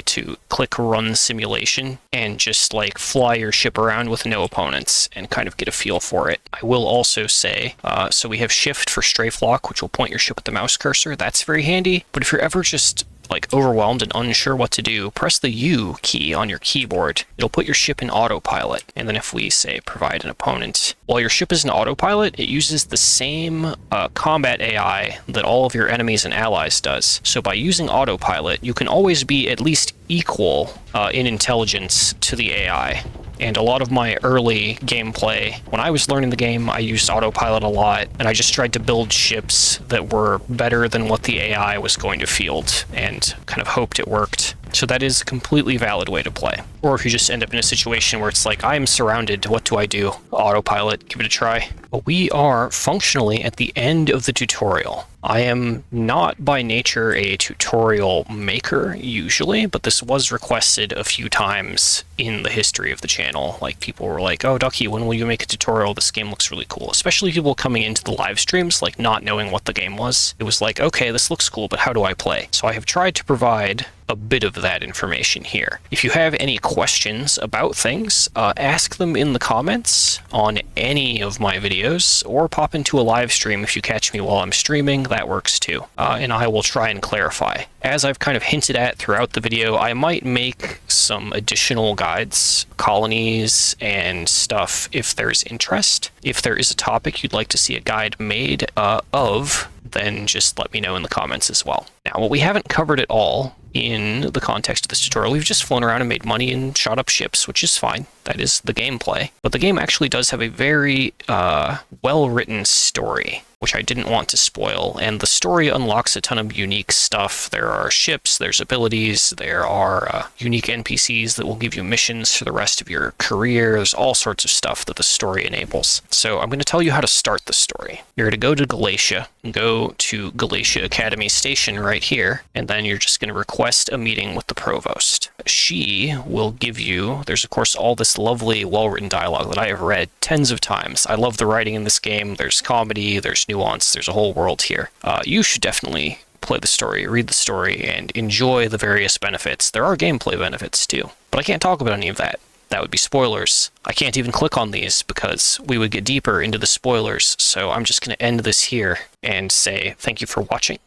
to click Run Simulation and just like fly your ship around with no opponents and kind of get a feel for it. I will also say, so we have Shift for Strafe Lock, which will point your ship with the mouse cursor. That's very handy, but if you're ever just like overwhelmed and unsure what to do, press the U key on your keyboard. It'll put your ship in autopilot. And then if we say provide an opponent, while your ship is in autopilot, it uses the same combat AI that all of your enemies and allies does. So by using autopilot, you can always be at least equal in intelligence to the AI. And a lot of my early gameplay, when I was learning the game, I used autopilot a lot, and I just tried to build ships that were better than what the AI was going to field, and kind of hoped it worked. So that is a completely valid way to play. Or if you just end up in a situation where it's like, I'm surrounded, what do I do? Autopilot, give it a try. But we are functionally at the end of the tutorial. I am not by nature a tutorial maker usually, but this was requested a few times in the history of the channel. Like, people were like, oh, Ducky, when will you make a tutorial? This game looks really cool. Especially people coming into the live streams, like not knowing what the game was. It was like, okay, this looks cool, but how do I play? So I have tried to provide a bit of that information here. If you have any questions about things, ask them in the comments on any of my videos, or pop into a live stream if you catch me while I'm streaming. That works too, and I will try and clarify. As I've kind of hinted at throughout the video, I might make some additional guides, colonies, and stuff if there's interest. If there is a topic you'd like to see a guide made of, then just let me know in the comments as well. Now, what we haven't covered at all in the context of this tutorial, we've just flown around and made money and shot up ships, which is fine. That is the gameplay. But the game actually does have a very well-written story, which I didn't want to spoil, and the story unlocks a ton of unique stuff. There are ships, there's abilities, there are unique NPCs that will give you missions for the rest of your career. There's all sorts of stuff that the story enables. So I'm going to tell you how to start the story. You're going to go to Galatia, and go to Galatia Academy Station right here, and then you're just going to request a meeting with the provost. She will give you, there's of course all this lovely, well-written dialogue that I have read tens of times. I love the writing in this game. There's comedy, there's much nuance. There's a whole world here. You should definitely play the story, read the story, and enjoy the various benefits. There are gameplay benefits too, but I can't talk about any of that. That would be spoilers. I can't even click on these because we would get deeper into the spoilers, so I'm just going to end this here and say thank you for watching.